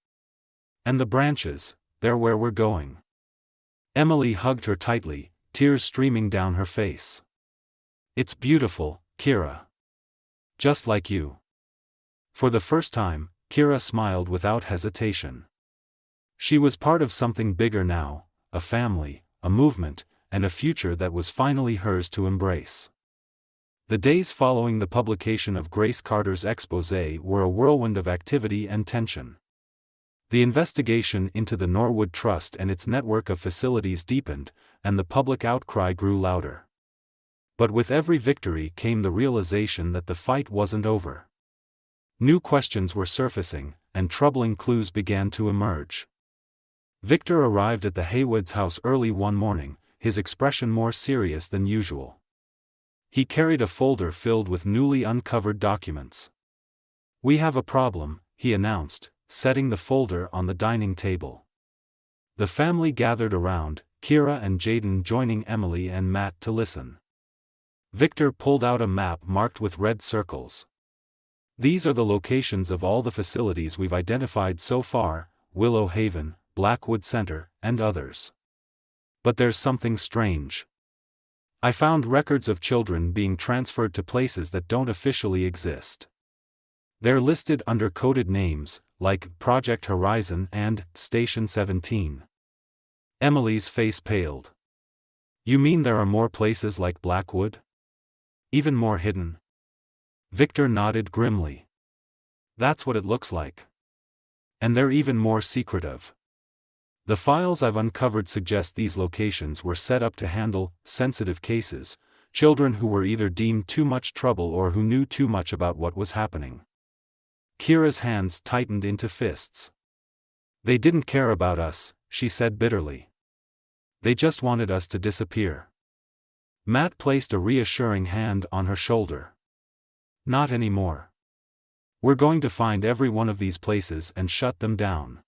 And the branches, they're where we're going. Emily hugged her tightly, tears streaming down her face. It's beautiful, Kira. Just like you. For the first time, Kira smiled without hesitation. She was part of something bigger now, a family, a movement, and a future that was finally hers to embrace. The days following the publication of Grace Carter's exposé were a whirlwind of activity and tension. The investigation into the Norwood Trust and its network of facilities deepened, and the public outcry grew louder. But with every victory came the realization that the fight wasn't over. New questions were surfacing, and troubling clues began to emerge. Victor arrived at the Haywoods' house early one morning, his expression more serious than usual. He carried a folder filled with newly uncovered documents. We have a problem, he announced, setting the folder on the dining table. The family gathered around, Kira and Jaden joining Emily and Matt to listen. Victor pulled out a map marked with red circles. These are the locations of all the facilities we've identified so far: Willow Haven, Blackwood Center, and others. But there's something strange. I found records of children being transferred to places that don't officially exist. They're listed under coded names, like Project Horizon and Station 17. Emily's face paled. You mean there are more places like Blackwood? Even more hidden? Victor nodded grimly. That's what it looks like. And they're even more secretive. The files I've uncovered suggest these locations were set up to handle sensitive cases, children who were either deemed too much trouble or who knew too much about what was happening. Kira's hands tightened into fists. They didn't care about us, she said bitterly. They just wanted us to disappear. Matt placed a reassuring hand on her shoulder. Not anymore. We're going to find every one of these places and shut them down.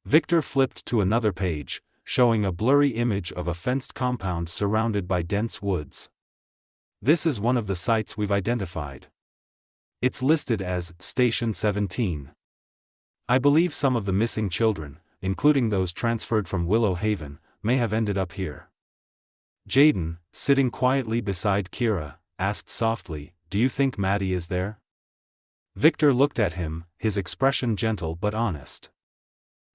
Victor flipped to another page, showing a blurry image of a fenced compound surrounded by dense woods. This is one of the sites we've identified. It's listed as Station 17. I believe some of the missing children, including those transferred from Willow Haven, may have ended up here. Jaden, sitting quietly beside Kira, asked softly, "Do you think Maddie is there?" Victor looked at him, his expression gentle but honest.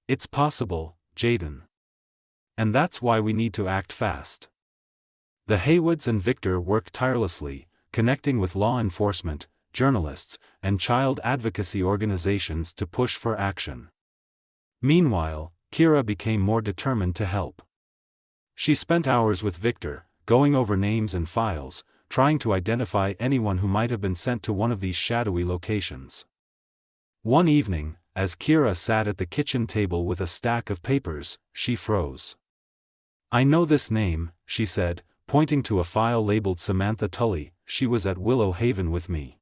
"It's possible, Jaden. And that's why we need to act fast." The Haywoods and Victor worked tirelessly, connecting with law enforcement, journalists, and child advocacy organizations to push for action. Meanwhile, Kira became more determined to help. She spent hours with Victor, going over names and files, trying to identify anyone who might have been sent to one of these shadowy locations. One evening, as Kira sat at the kitchen table with a stack of papers, she froze. "I know this name," she said, pointing to a file labeled Samantha Tully. "She was at Willow Haven with me.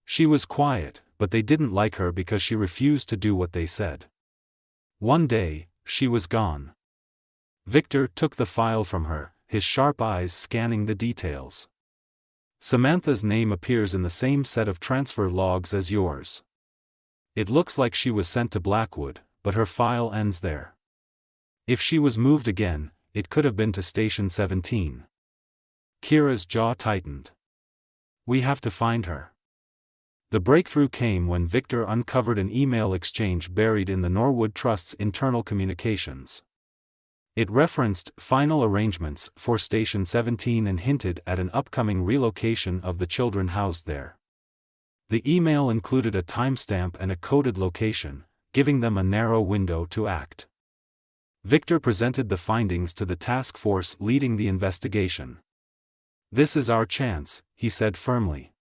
She was quiet, but they didn't like her because she refused to do what they said. One day, she was gone." Victor took the file from her, his sharp eyes scanning the details. "Samantha's name appears in the same set of transfer logs as yours. It looks like she was sent to Blackwood, but her file ends there. If she was moved again, it could have been to Station 17. Kira's jaw tightened. "We have to find her." The breakthrough came when Victor uncovered an email exchange buried in the Norwood Trust's internal communications. It referenced final arrangements for Station 17 and hinted at an upcoming relocation of the children housed there. The email included a timestamp and a coded location, giving them a narrow window to act. Victor presented the findings to the task force leading the investigation. "This is our chance," he said firmly.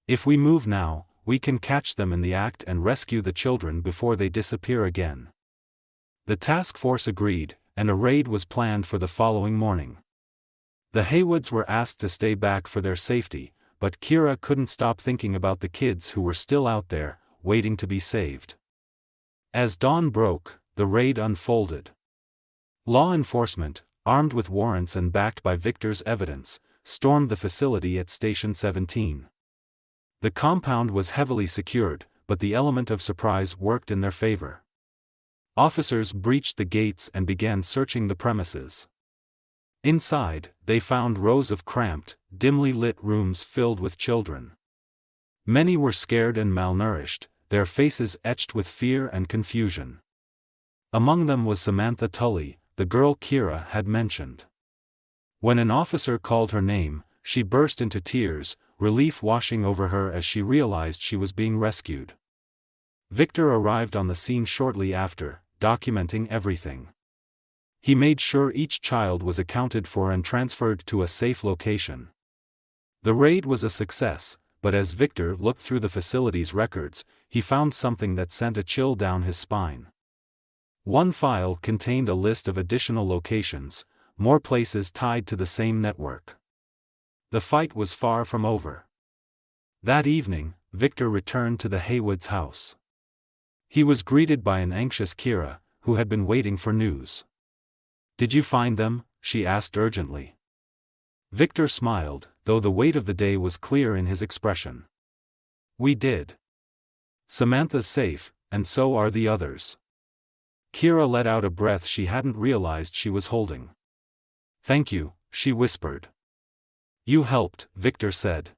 "If we move now, we can catch them in the act and rescue the children before they disappear again." The task force agreed, and a raid was planned for the following morning. The Haywoods were asked to stay back for their safety, but Kira couldn't stop thinking about the kids who were still out there, waiting to be saved. As dawn broke, the raid unfolded. Law enforcement, armed with warrants and backed by Victor's evidence, stormed the facility at Station 17. The compound was heavily secured, but the element of surprise worked in their favor. Officers breached the gates and began searching the premises. Inside, they found rows of cramped, dimly lit rooms filled with children. Many were scared and malnourished, their faces etched with fear and confusion. Among them was Samantha Tully, the girl Kira had mentioned. When an officer called her name, she burst into tears, relief washing over her as she realized she was being rescued. Victor arrived on the scene shortly after, documenting everything. He made sure each child was accounted for and transferred to a safe location. The raid was a success, but as Victor looked through the facility's records, he found something that sent a chill down his spine. One file contained a list of additional locations, more places tied to the same network. The fight was far from over. That evening, Victor returned to the Haywoods' house. He was greeted by an anxious Kira, who had been waiting for news. "Did you find them?" she asked urgently. Victor smiled, though the weight of the day was clear in his expression. "We did. Samantha's safe, and so are the others." Kira let out a breath she hadn't realized she was holding. "Thank you," she whispered. "You helped," Victor said.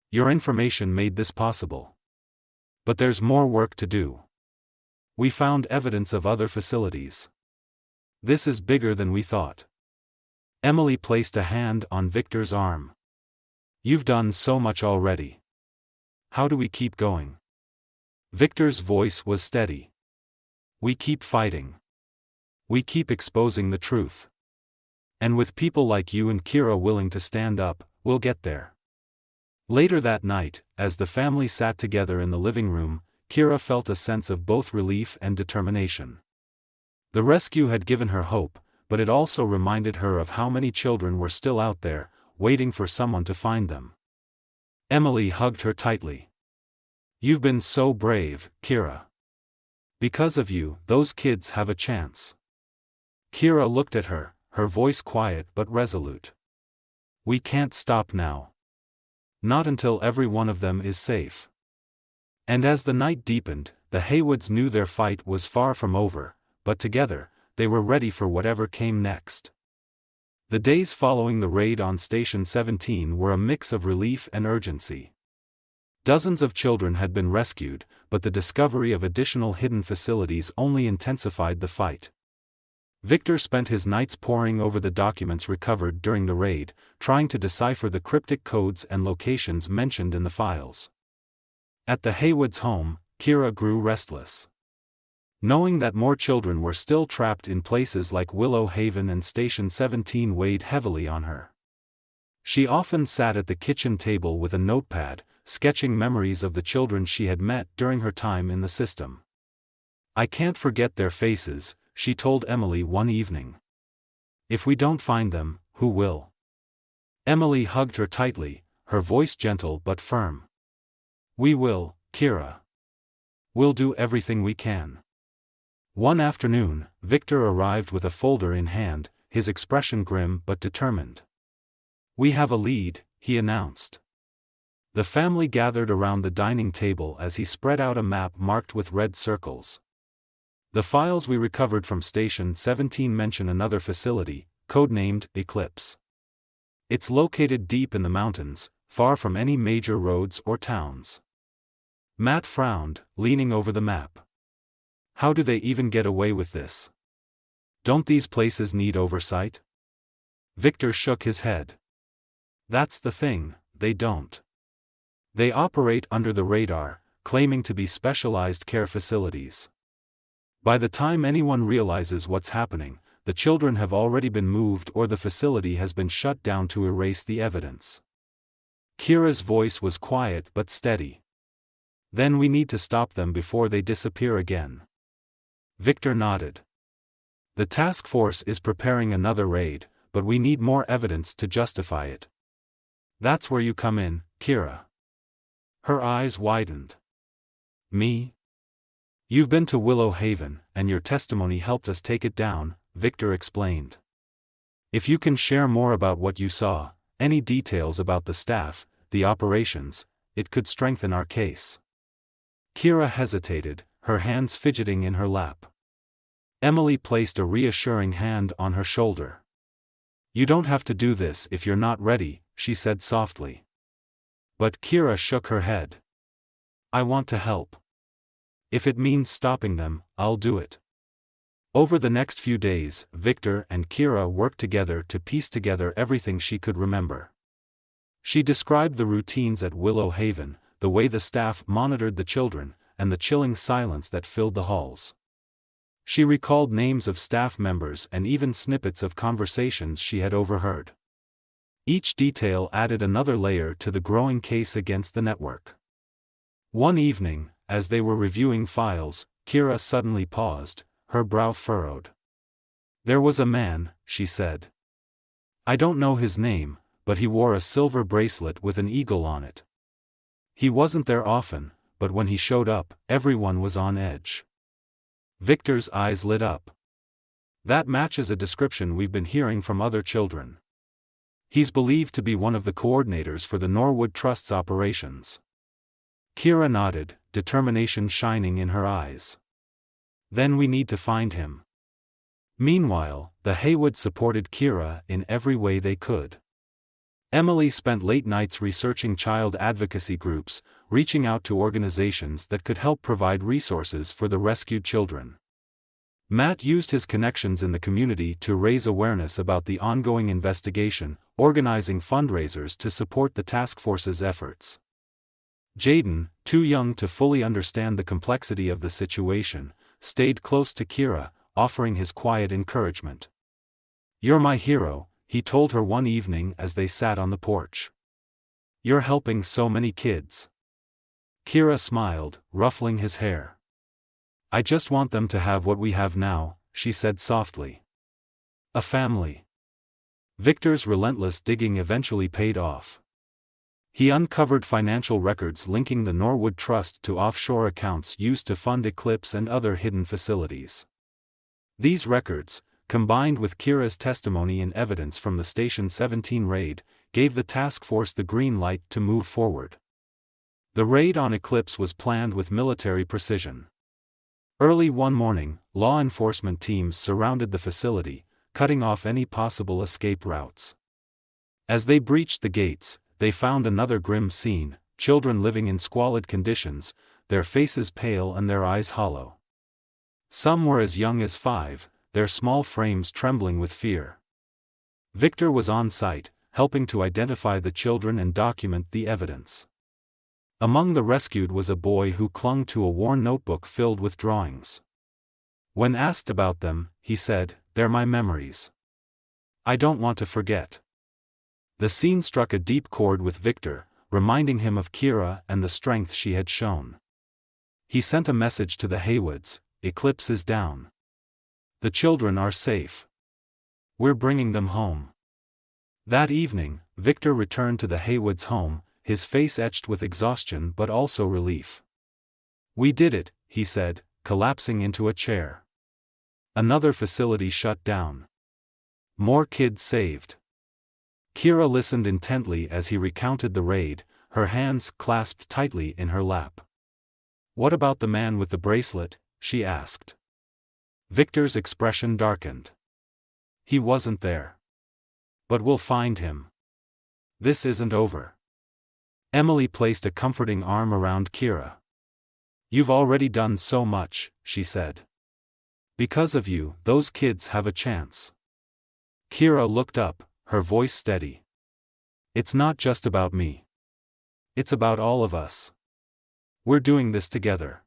"Your information made this possible. But there's more work to do. We found evidence of other facilities. This is bigger than we thought." Emily placed a hand on Victor's arm. "You've done so much already. How do we keep going?" Victor's voice was steady. "We keep fighting. We keep exposing the truth. And with people like you and Kira willing to stand up, we'll get there." Later that night, as the family sat together in the living room, Kira felt a sense of both relief and determination. The rescue had given her hope, but it also reminded her of how many children were still out there, waiting for someone to find them. Emily hugged her tightly. "You've been so brave, Kira. Because of you, those kids have a chance." Kira looked at her, her voice quiet but resolute. "We can't stop now. Not until every one of them is safe." And as the night deepened, the Haywoods knew their fight was far from over, but together, they were ready for whatever came next. The days following the raid on Station 17 were a mix of relief and urgency. Dozens of children had been rescued, but the discovery of additional hidden facilities only intensified the fight. Victor spent his nights poring over the documents recovered during the raid, trying to decipher the cryptic codes and locations mentioned in the files. At the Haywoods' home, Kira grew restless. Knowing that more children were still trapped in places like Willow Haven and Station 17 weighed heavily on her. She often sat at the kitchen table with a notepad, sketching memories of the children she had met during her time in the system. "I can't forget their faces," she told Emily one evening. "If we don't find them, who will?" Emily hugged her tightly, her voice gentle but firm. "We will, Kira. We'll do everything we can." One afternoon, Victor arrived with a folder in hand, his expression grim but determined. "We have a lead," he announced. The family gathered around the dining table as he spread out a map marked with red circles. "The files we recovered from Station 17 mention another facility, codenamed Eclipse. It's located deep in the mountains, far from any major roads or towns." Matt frowned, leaning over the map. "How do they even get away with this? Don't these places need oversight?" Victor shook his head. "That's the thing, they don't. They operate under the radar, claiming to be specialized care facilities. By the time anyone realizes what's happening, the children have already been moved or the facility has been shut down to erase the evidence." Kira's voice was quiet but steady. "Then we need to stop them before they disappear again." Victor nodded. "The task force is preparing another raid, but we need more evidence to justify it. That's where you come in, Kira." Her eyes widened. "Me? You've been to Willow Haven, and your testimony helped us take it down," Victor explained. "If you can share more about what you saw, any details about the staff, the operations, it could strengthen our case." Kira hesitated, her hands fidgeting in her lap. Emily placed a reassuring hand on her shoulder. "You don't have to do this if you're not ready," she said softly. But Kira shook her head. "I want to help. If it means stopping them, I'll do it." Over the next few days, Victor and Kira worked together to piece together everything she could remember. She described the routines at Willow Haven, the way the staff monitored the children, and the chilling silence that filled the halls. She recalled names of staff members and even snippets of conversations she had overheard. Each detail added another layer to the growing case against the network. One evening, as they were reviewing files, Kira suddenly paused, her brow furrowed. "There was a man," she said. "I don't know his name, but he wore a silver bracelet with an eagle on it. He wasn't there often, but when he showed up, everyone was on edge." Victor's eyes lit up. "That matches a description we've been hearing from other children. He's believed to be one of the coordinators for the Norwood Trust's operations." Kira nodded, determination shining in her eyes. "Then we need to find him." Meanwhile, the Haywoods supported Kira in every way they could. Emily spent late nights researching child advocacy groups, reaching out to organizations that could help provide resources for the rescued children. Matt used his connections in the community to raise awareness about the ongoing investigation, organizing fundraisers to support the task force's efforts. Jaden, too young to fully understand the complexity of the situation, stayed close to Kira, offering his quiet encouragement. "You're my hero," he told her one evening as they sat on the porch. "You're helping so many kids." Kira smiled, ruffling his hair. "I just want them to have what we have now," she said softly. "A family." Victor's relentless digging eventually paid off. He uncovered financial records linking the Norwood Trust to offshore accounts used to fund Eclipse and other hidden facilities. These records, combined with Kira's testimony and evidence from the Station 17 raid, gave the task force the green light to move forward. The raid on Eclipse was planned with military precision. Early one morning, law enforcement teams surrounded the facility, cutting off any possible escape routes. As they breached the gates, they found another grim scene: children living in squalid conditions, their faces pale and their eyes hollow. Some were as young as 5, their small frames trembling with fear. Victor was on site, helping to identify the children and document the evidence. Among the rescued was a boy who clung to a worn notebook filled with drawings. When asked about them, he said, "They're my memories. I don't want to forget." The scene struck a deep chord with Victor, reminding him of Kira and the strength she had shown. He sent a message to the Haywoods: "Eclipse is down. The children are safe. We're bringing them home." That evening, Victor returned to the Haywoods' home, his face etched with exhaustion but also relief. "We did it," he said, collapsing into a chair. Another facility shut down. More kids saved. Kira listened intently as he recounted the raid, her hands clasped tightly in her lap. "What about the man with the bracelet?" she asked. Victor's expression darkened. "He wasn't there. But we'll find him. This isn't over." Emily placed a comforting arm around Kira. "You've already done so much," she said. "Because of you, those kids have a chance." Kira looked up, her voice steady. "It's not just about me. It's about all of us. We're doing this together."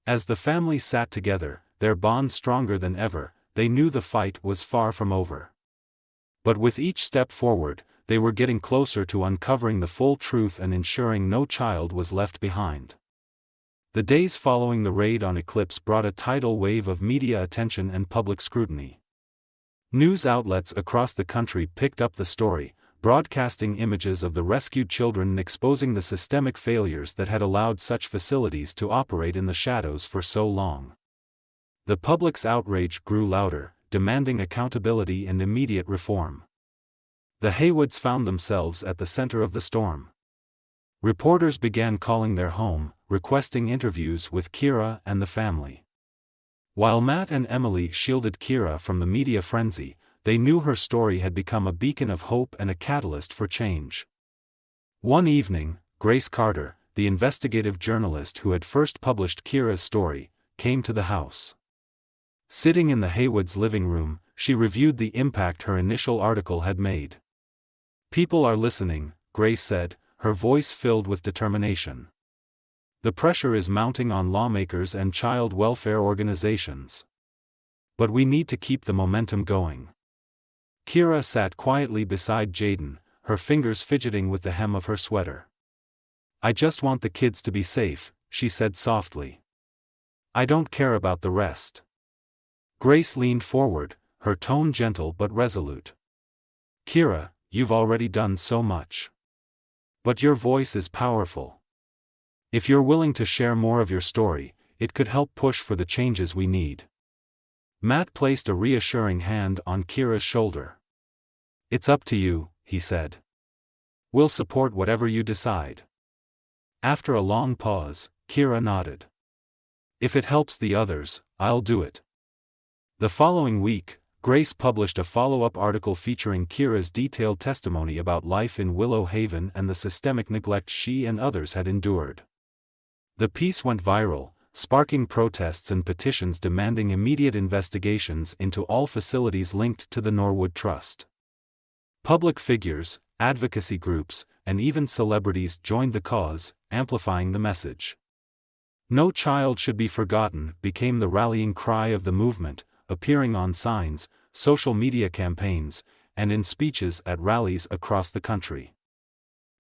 As the family sat together, their bond stronger than ever, they knew the fight was far from over. But with each step forward, they were getting closer to uncovering the full truth and ensuring no child was left behind. The days following the raid on Eclipse brought a tidal wave of media attention and public scrutiny. News outlets across the country picked up the story, broadcasting images of the rescued children and exposing the systemic failures that had allowed such facilities to operate in the shadows for so long. The public's outrage grew louder, demanding accountability and immediate reform. The Haywoods found themselves at the center of the storm. Reporters began calling their home, requesting interviews with Kira and the family. While Matt and Emily shielded Kira from the media frenzy, they knew her story had become a beacon of hope and a catalyst for change. One evening, Grace Carter, the investigative journalist who had first published Kira's story, came to the house. Sitting in the Haywoods' living room, she reviewed the impact her initial article had made. "People are listening," Grace said, her voice filled with determination. "The pressure is mounting on lawmakers and child welfare organizations. But we need to keep the momentum going." Kira sat quietly beside Jaden, her fingers fidgeting with the hem of her sweater. "I just want the kids to be safe," she said softly. "I don't care about the rest." Grace leaned forward, her tone gentle but resolute. "Kira, you've already done so much. But your voice is powerful. If you're willing to share more of your story, it could help push for the changes we need." Matt placed a reassuring hand on Kira's shoulder. "It's up to you," he said. "We'll support whatever you decide." After a long pause, Kira nodded. "If it helps the others, I'll do it." The following week, Grace published a follow-up article featuring Kira's detailed testimony about life in Willow Haven and the systemic neglect she and others had endured. The piece went viral, sparking protests and petitions demanding immediate investigations into all facilities linked to the Norwood Trust. Public figures, advocacy groups, and even celebrities joined the cause, amplifying the message. "No child should be forgotten" became the rallying cry of the movement, appearing on signs, social media campaigns, and in speeches at rallies across the country.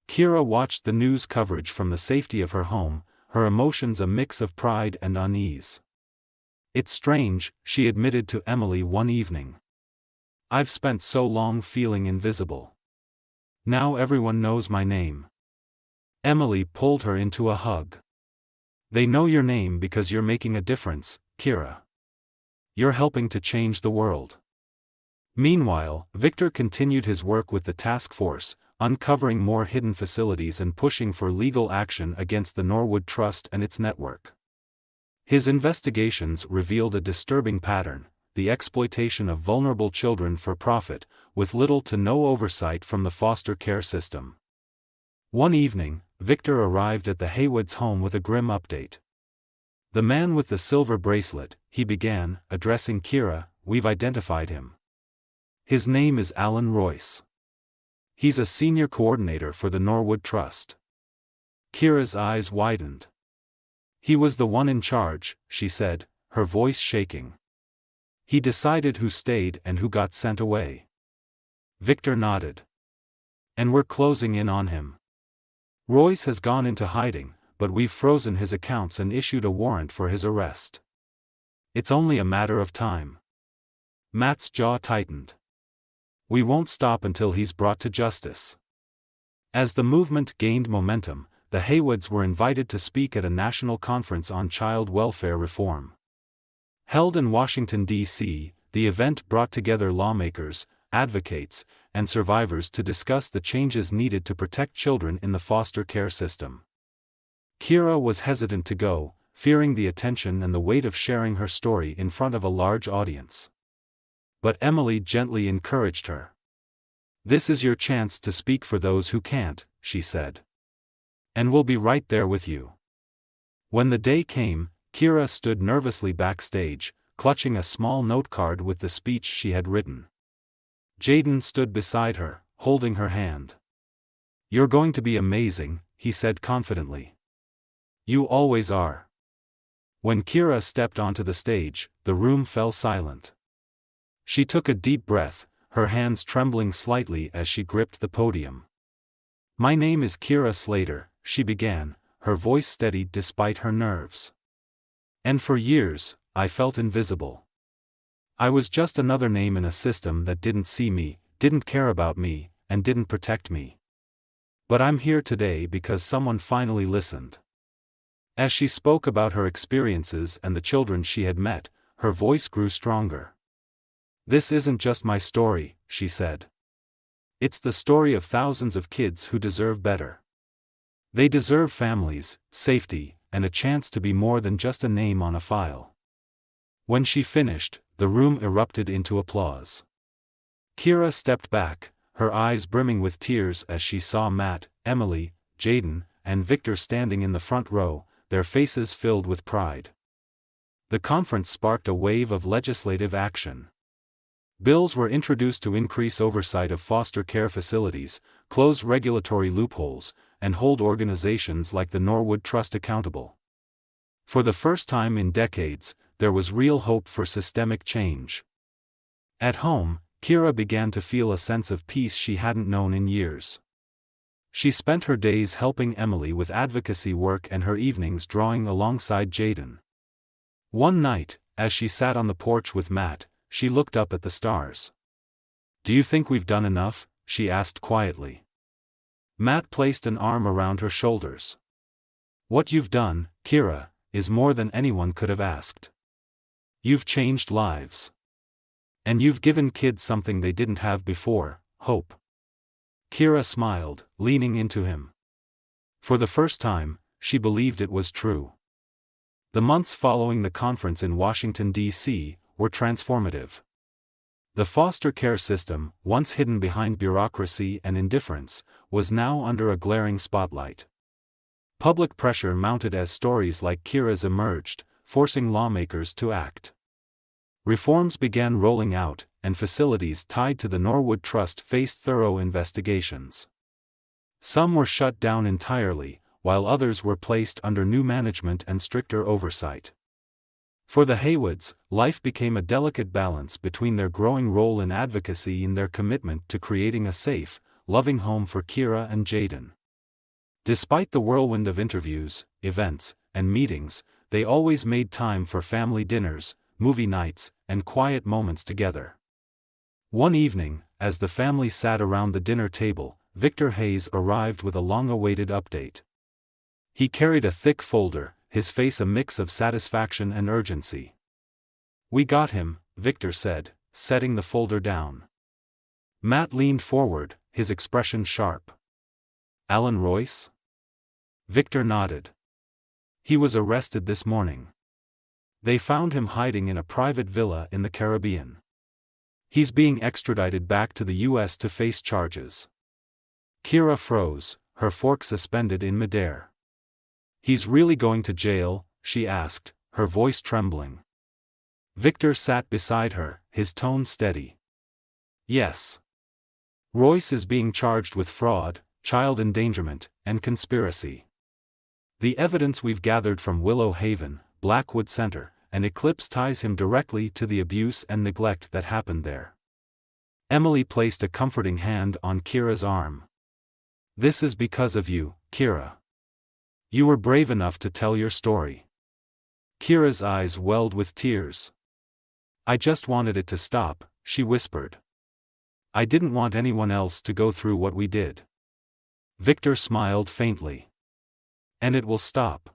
Kira watched the news coverage from the safety of her home, her emotions a mix of pride and unease. "It's strange," she admitted to Emily one evening. "I've spent so long feeling invisible. Now everyone knows my name." Emily pulled her into a hug. "They know your name because you're making a difference, Kira. You're helping to change the world." Meanwhile, Victor continued his work with the task force, uncovering more hidden facilities and pushing for legal action against the Norwood Trust and its network. His investigations revealed a disturbing pattern: the exploitation of vulnerable children for profit, with little to no oversight from the foster care system. One evening, Victor arrived at the Haywoods' home with a grim update. "The man with the silver bracelet," he began, addressing Kira, "we've identified him. His name is Alan Royce. He's a senior coordinator for the Norwood Trust." Kira's eyes widened. "He was the one in charge," she said, her voice shaking. "He decided who stayed and who got sent away." Victor nodded. "And we're closing in on him. Royce has gone into hiding, but we've frozen his accounts and issued a warrant for his arrest. It's only a matter of time." Matt's jaw tightened. "We won't stop until he's brought to justice." As the movement gained momentum, the Haywoods were invited to speak at a national conference on child welfare reform. Held in Washington, D.C., the event brought together lawmakers, advocates, and survivors to discuss the changes needed to protect children in the foster care system. Kira was hesitant to go, fearing the attention and the weight of sharing her story in front of a large audience. But Emily gently encouraged her. "This is your chance to speak for those who can't," she said. "And we'll be right there with you." When the day came, Kira stood nervously backstage, clutching a small note card with the speech she had written. Jaden stood beside her, holding her hand. "You're going to be amazing," he said confidently. "You always are." When Kira stepped onto the stage, the room fell silent. She took a deep breath, her hands trembling slightly as she gripped the podium. "My name is Kira Slater," she began, her voice steady despite her nerves. "And for years, I felt invisible. I was just another name in a system that didn't see me, didn't care about me, and didn't protect me. But I'm here today because someone finally listened." As she spoke about her experiences and the children she had met, her voice grew stronger. "This isn't just my story," she said. "It's the story of thousands of kids who deserve better. They deserve families, safety, and a chance to be more than just a name on a file." When she finished, the room erupted into applause. Kira stepped back, her eyes brimming with tears as she saw Matt, Emily, Jaden, and Victor standing in the front row, their faces filled with pride. The conference sparked a wave of legislative action. Bills were introduced to increase oversight of foster care facilities, close regulatory loopholes, and hold organizations like the Norwood Trust accountable. For the first time in decades, there was real hope for systemic change. At home, Kira began to feel a sense of peace she hadn't known in years. She spent her days helping Emily with advocacy work and her evenings drawing alongside Jaden. One night, as she sat on the porch with Matt, she looked up at the stars. "Do you think we've done enough?" she asked quietly. Matt placed an arm around her shoulders. "What you've done, Kira, is more than anyone could have asked. You've changed lives. And you've given kids something they didn't have before, hope." Kira smiled, leaning into him. For the first time, she believed it was true. The months following the conference in Washington, D.C., were transformative. The foster care system, once hidden behind bureaucracy and indifference, was now under a glaring spotlight. Public pressure mounted as stories like Kira's emerged, forcing lawmakers to act. Reforms began rolling out, and facilities tied to the Norwood Trust faced thorough investigations. Some were shut down entirely, while others were placed under new management and stricter oversight. For the Haywoods, life became a delicate balance between their growing role in advocacy and their commitment to creating a safe, loving home for Kira and Jaden. Despite the whirlwind of interviews, events, and meetings, they always made time for family dinners, movie nights, and quiet moments together. One evening, as the family sat around the dinner table, Victor Hayes arrived with a long-awaited update. He carried a thick folder, his face a mix of satisfaction and urgency. "We got him," Victor said, setting the folder down. Matt leaned forward, his expression sharp. "Alan Royce?" Victor nodded. "He was arrested this morning. They found him hiding in a private villa in the Caribbean. He's being extradited back to the US to face charges. Kira froze, her fork suspended in midair. He's really going to jail? She asked, her voice trembling. Victor sat beside her, his tone steady. Yes. Royce is being charged with fraud, child endangerment, and conspiracy. The evidence we've gathered from Willow Haven, Blackwood Center, and Eclipse ties him directly to the abuse and neglect that happened there. Emily placed a comforting hand on Kira's arm. This is because of you, Kira. You were brave enough to tell your story. Kira's eyes welled with tears. I just wanted it to stop, she whispered. I didn't want anyone else to go through what we did. Victor smiled faintly. And it will stop.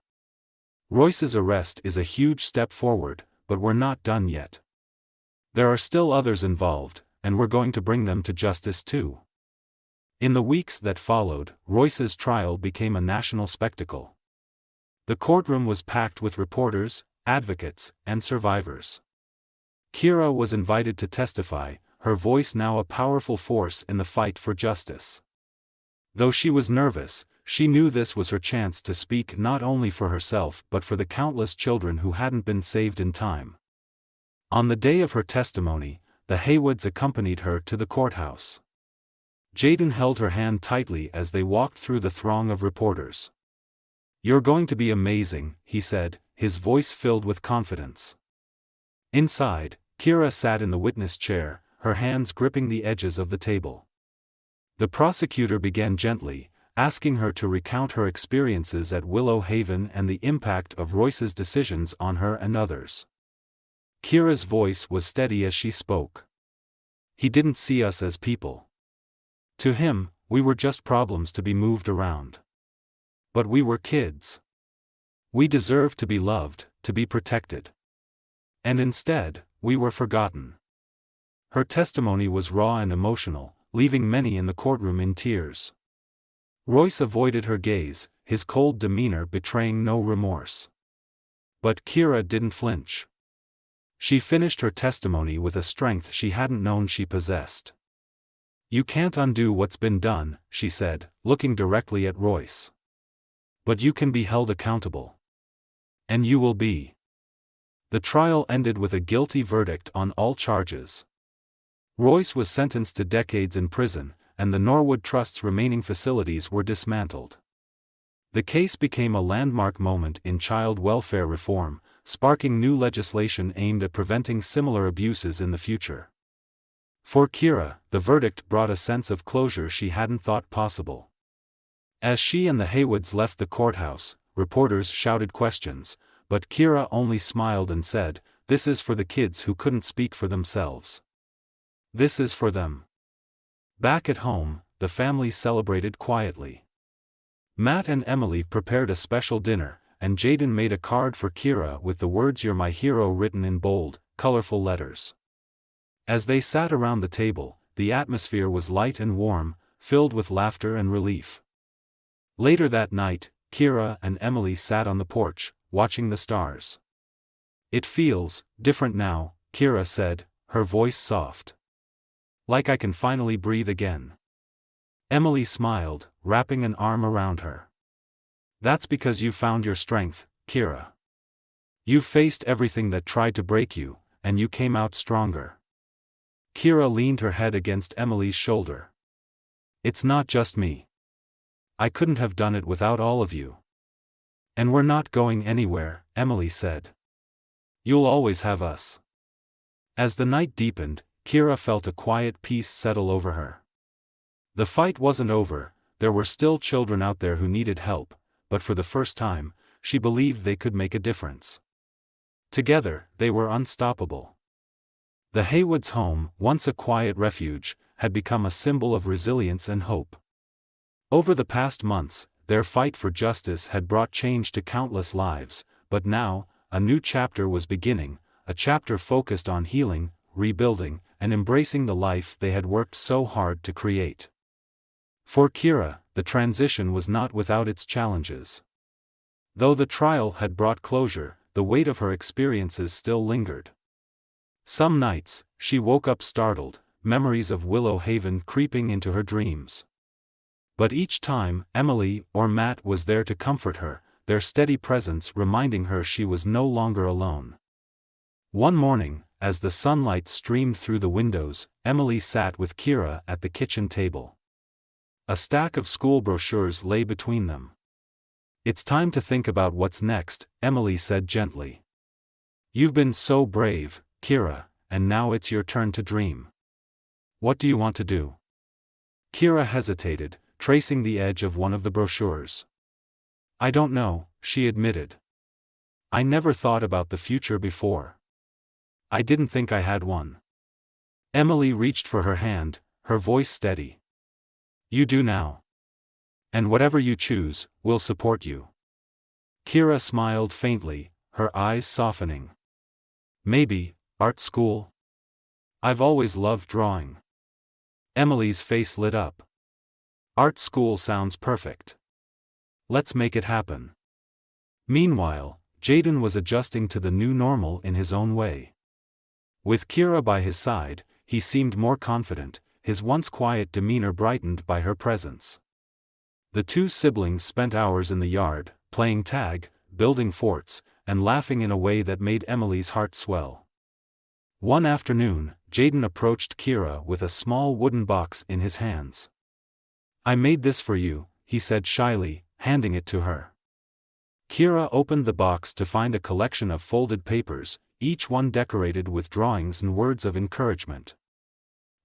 Royce's arrest is a huge step forward, but we're not done yet. There are still others involved, and we're going to bring them to justice too. In the weeks that followed, Royce's trial became a national spectacle. The courtroom was packed with reporters, advocates, and survivors. Kira was invited to testify, her voice now a powerful force in the fight for justice. Though she was nervous, she knew this was her chance to speak not only for herself but for the countless children who hadn't been saved in time. On the day of her testimony, the Haywoods accompanied her to the courthouse. Jaden held her hand tightly as they walked through the throng of reporters. You're going to be amazing, he said, his voice filled with confidence. Inside, Kira sat in the witness chair, her hands gripping the edges of the table. The prosecutor began gently, asking her to recount her experiences at Willow Haven and the impact of Royce's decisions on her and others. Kira's voice was steady as she spoke. He didn't see us as people. To him, we were just problems to be moved around. But we were kids. We deserved to be loved, to be protected. And instead, we were forgotten. Her testimony was raw and emotional, leaving many in the courtroom in tears. Royce avoided her gaze, his cold demeanor betraying no remorse. But Kira didn't flinch. She finished her testimony with a strength she hadn't known she possessed. You can't undo what's been done, she said, looking directly at Royce. But you can be held accountable. And you will be. The trial ended with a guilty verdict on all charges. Royce was sentenced to decades in prison, and the Norwood Trust's remaining facilities were dismantled. The case became a landmark moment in child welfare reform, sparking new legislation aimed at preventing similar abuses in the future. For Kira, the verdict brought a sense of closure she hadn't thought possible. As she and the Haywoods left the courthouse, reporters shouted questions, but Kira only smiled and said, "This is for the kids who couldn't speak for themselves. This is for them." Back at home, the family celebrated quietly. Matt and Emily prepared a special dinner, and Jaden made a card for Kira with the words "You're my hero" written in bold, colorful letters. As they sat around the table, the atmosphere was light and warm, filled with laughter and relief. Later that night, Kira and Emily sat on the porch, watching the stars. It feels different now, Kira said, her voice soft. Like I can finally breathe again. Emily smiled, wrapping an arm around her. That's because you found your strength, Kira. You faced everything that tried to break you, and you came out stronger. Kira leaned her head against Emily's shoulder. It's not just me. I couldn't have done it without all of you. And we're not going anywhere, Emily said. You'll always have us. As the night deepened, Kira felt a quiet peace settle over her. The fight wasn't over, there were still children out there who needed help, but for the first time, she believed they could make a difference. Together, they were unstoppable. The Haywoods' home, once a quiet refuge, had become a symbol of resilience and hope. Over the past months, their fight for justice had brought change to countless lives, but now, a new chapter was beginning, a chapter focused on healing, rebuilding, and embracing the life they had worked so hard to create. For Kira, the transition was not without its challenges. Though the trial had brought closure, the weight of her experiences still lingered. Some nights, she woke up startled, memories of Willow Haven creeping into her dreams. But each time, Emily or Matt was there to comfort her, their steady presence reminding her she was no longer alone. One morning, as the sunlight streamed through the windows, Emily sat with Kira at the kitchen table. A stack of school brochures lay between them. "It's time to think about what's next," Emily said gently. "You've been so brave, Kira, and now it's your turn to dream. What do you want to do?" Kira hesitated, tracing the edge of one of the brochures. "I don't know," she admitted. "I never thought about the future before. I didn't think I had one." Emily reached for her hand, her voice steady. "You do now. And whatever you choose, we'll support you." Kira smiled faintly, her eyes softening. "Maybe, art school? I've always loved drawing." Emily's face lit up. "Art school sounds perfect. Let's make it happen." Meanwhile, Jaden was adjusting to the new normal in his own way. With Kira by his side, he seemed more confident, his once quiet demeanor brightened by her presence. The two siblings spent hours in the yard, playing tag, building forts, and laughing in a way that made Emily's heart swell. One afternoon, Jaden approached Kira with a small wooden box in his hands. "I made this for you," he said shyly, handing it to her. Kira opened the box to find a collection of folded papers, each one decorated with drawings and words of encouragement.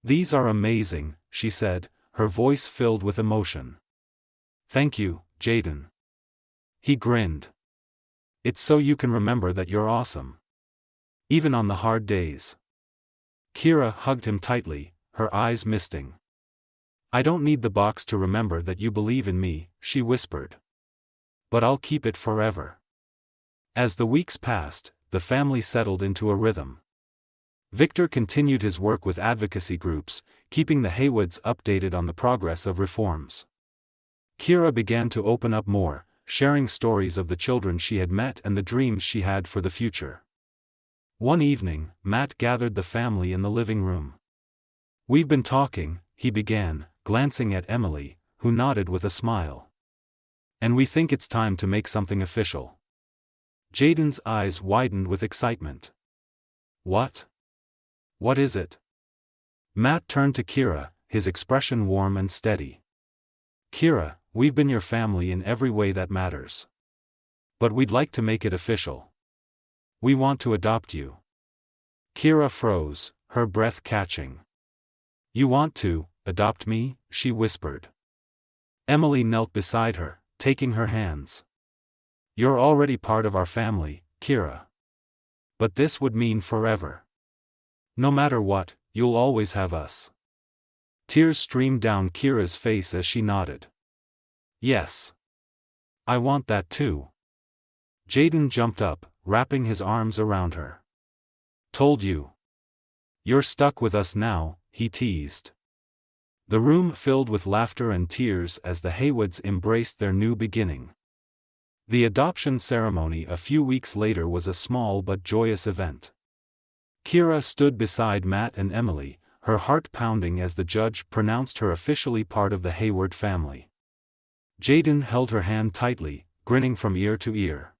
"These are amazing," she said, her voice filled with emotion. "Thank you, Jaden." He grinned. "It's so you can remember that you're awesome. Even on the hard days." Kira hugged him tightly, her eyes misting. "I don't need the box to remember that you believe in me," she whispered. "But I'll keep it forever." As the weeks passed, the family settled into a rhythm. Victor continued his work with advocacy groups, keeping the Haywoods updated on the progress of reforms. Kira began to open up more, sharing stories of the children she had met and the dreams she had for the future. One evening, Matt gathered the family in the living room. "We've been talking," he began, glancing at Emily, who nodded with a smile. "And we think it's time to make something official." Jaden's eyes widened with excitement. "What? What is it?" Matt turned to Kira, his expression warm and steady. "Kira, we've been your family in every way that matters. But we'd like to make it official. We want to adopt you." Kira froze, her breath catching. "You want to adopt me?" she whispered. Emily knelt beside her, taking her hands. "You're already part of our family, Kira. But this would mean forever. No matter what, you'll always have us." Tears streamed down Kira's face as she nodded. "Yes. I want that too." Jaden jumped up, wrapping his arms around her. "Told you. You're stuck with us now," he teased. The room filled with laughter and tears as the Haywoods embraced their new beginning. The adoption ceremony a few weeks later was a small but joyous event. Kira stood beside Matt and Emily, her heart pounding as the judge pronounced her officially part of the Hayward family. Jaden held her hand tightly, grinning from ear to ear.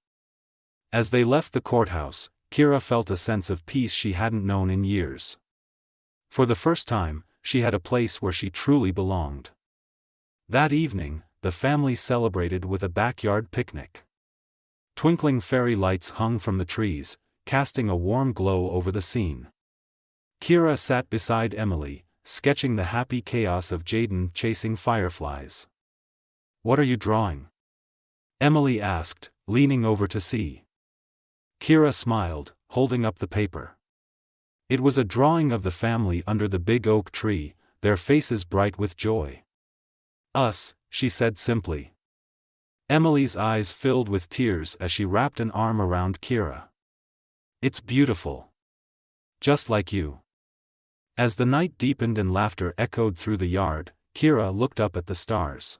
As they left the courthouse, Kira felt a sense of peace she hadn't known in years. For the first time, she had a place where she truly belonged. That evening, the family celebrated with a backyard picnic. Twinkling fairy lights hung from the trees, casting a warm glow over the scene. Kira sat beside Emily, sketching the happy chaos of Jaden chasing fireflies. "What are you drawing?" Emily asked, leaning over to see. Kira smiled, holding up the paper. It was a drawing of the family under the big oak tree, their faces bright with joy. "Us," she said simply. Emily's eyes filled with tears as she wrapped an arm around Kira. "It's beautiful. Just like you." As the night deepened and laughter echoed through the yard, Kira looked up at the stars.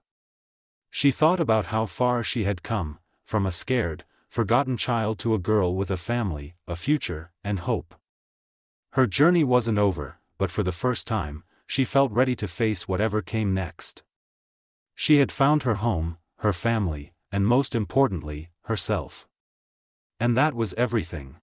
She thought about how far she had come, from a scared, forgotten child to a girl with a family, a future, and hope. Her journey wasn't over, but for the first time, she felt ready to face whatever came next. She had found her home, her family, and most importantly, herself. And that was everything.